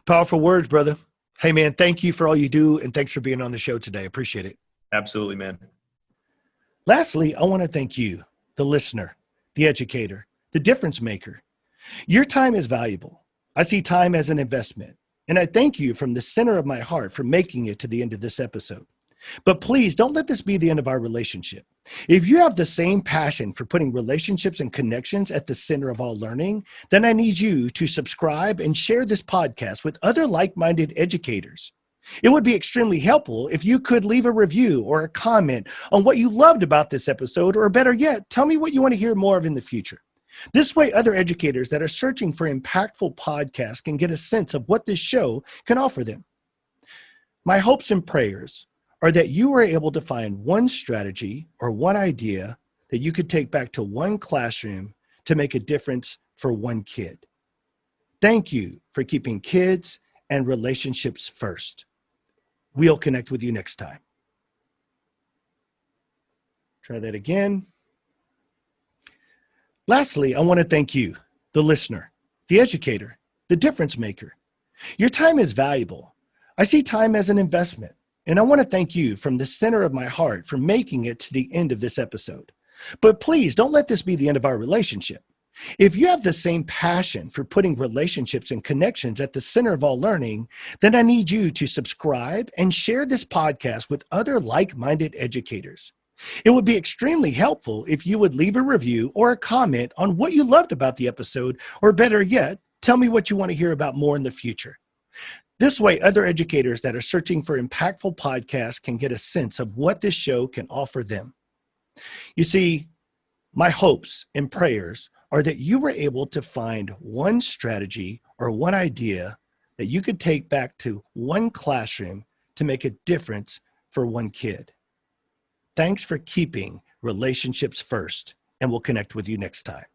Powerful words, brother. Hey, man, thank you for all you do, and thanks for being on the show today. Appreciate it. Absolutely, man. Lastly, I want to thank you, the listener, the educator, the difference maker. Your time is valuable. I see time as an investment. And I thank you from the center of my heart for making it to the end of this episode. But please don't let this be the end of our relationship. If you have the same passion for putting relationships and connections at the center of all learning, then I need you to subscribe and share this podcast with other like-minded educators. It would be extremely helpful if you could leave a review or a comment on what you loved about this episode, or better yet, tell me what you want to hear more of in the future. This way, other educators that are searching for impactful podcasts can get a sense of what this show can offer them. My hopes and prayers are that you were able to find one strategy or one idea that you could take back to one classroom to make a difference for one kid. Thank you for keeping kids and relationships first. We'll connect with you next time. Try that again. Lastly, I want to thank you, the listener, the educator, the difference maker. Your time is valuable. I see time as an investment, and I want to thank you from the center of my heart for making it to the end of this episode. But please don't let this be the end of our relationship. If you have the same passion for putting relationships and connections at the center of all learning, then I need you to subscribe and share this podcast with other like-minded educators. It would be extremely helpful if you would leave a review or a comment on what you loved about the episode, or better yet, tell me what you want to hear about more in the future. This way, other educators that are searching for impactful podcasts can get a sense of what this show can offer them. You see, my hopes and prayers are that you were able to find one strategy or one idea that you could take back to one classroom to make a difference for one kid. Thanks for keeping relationships first, and we'll connect with you next time.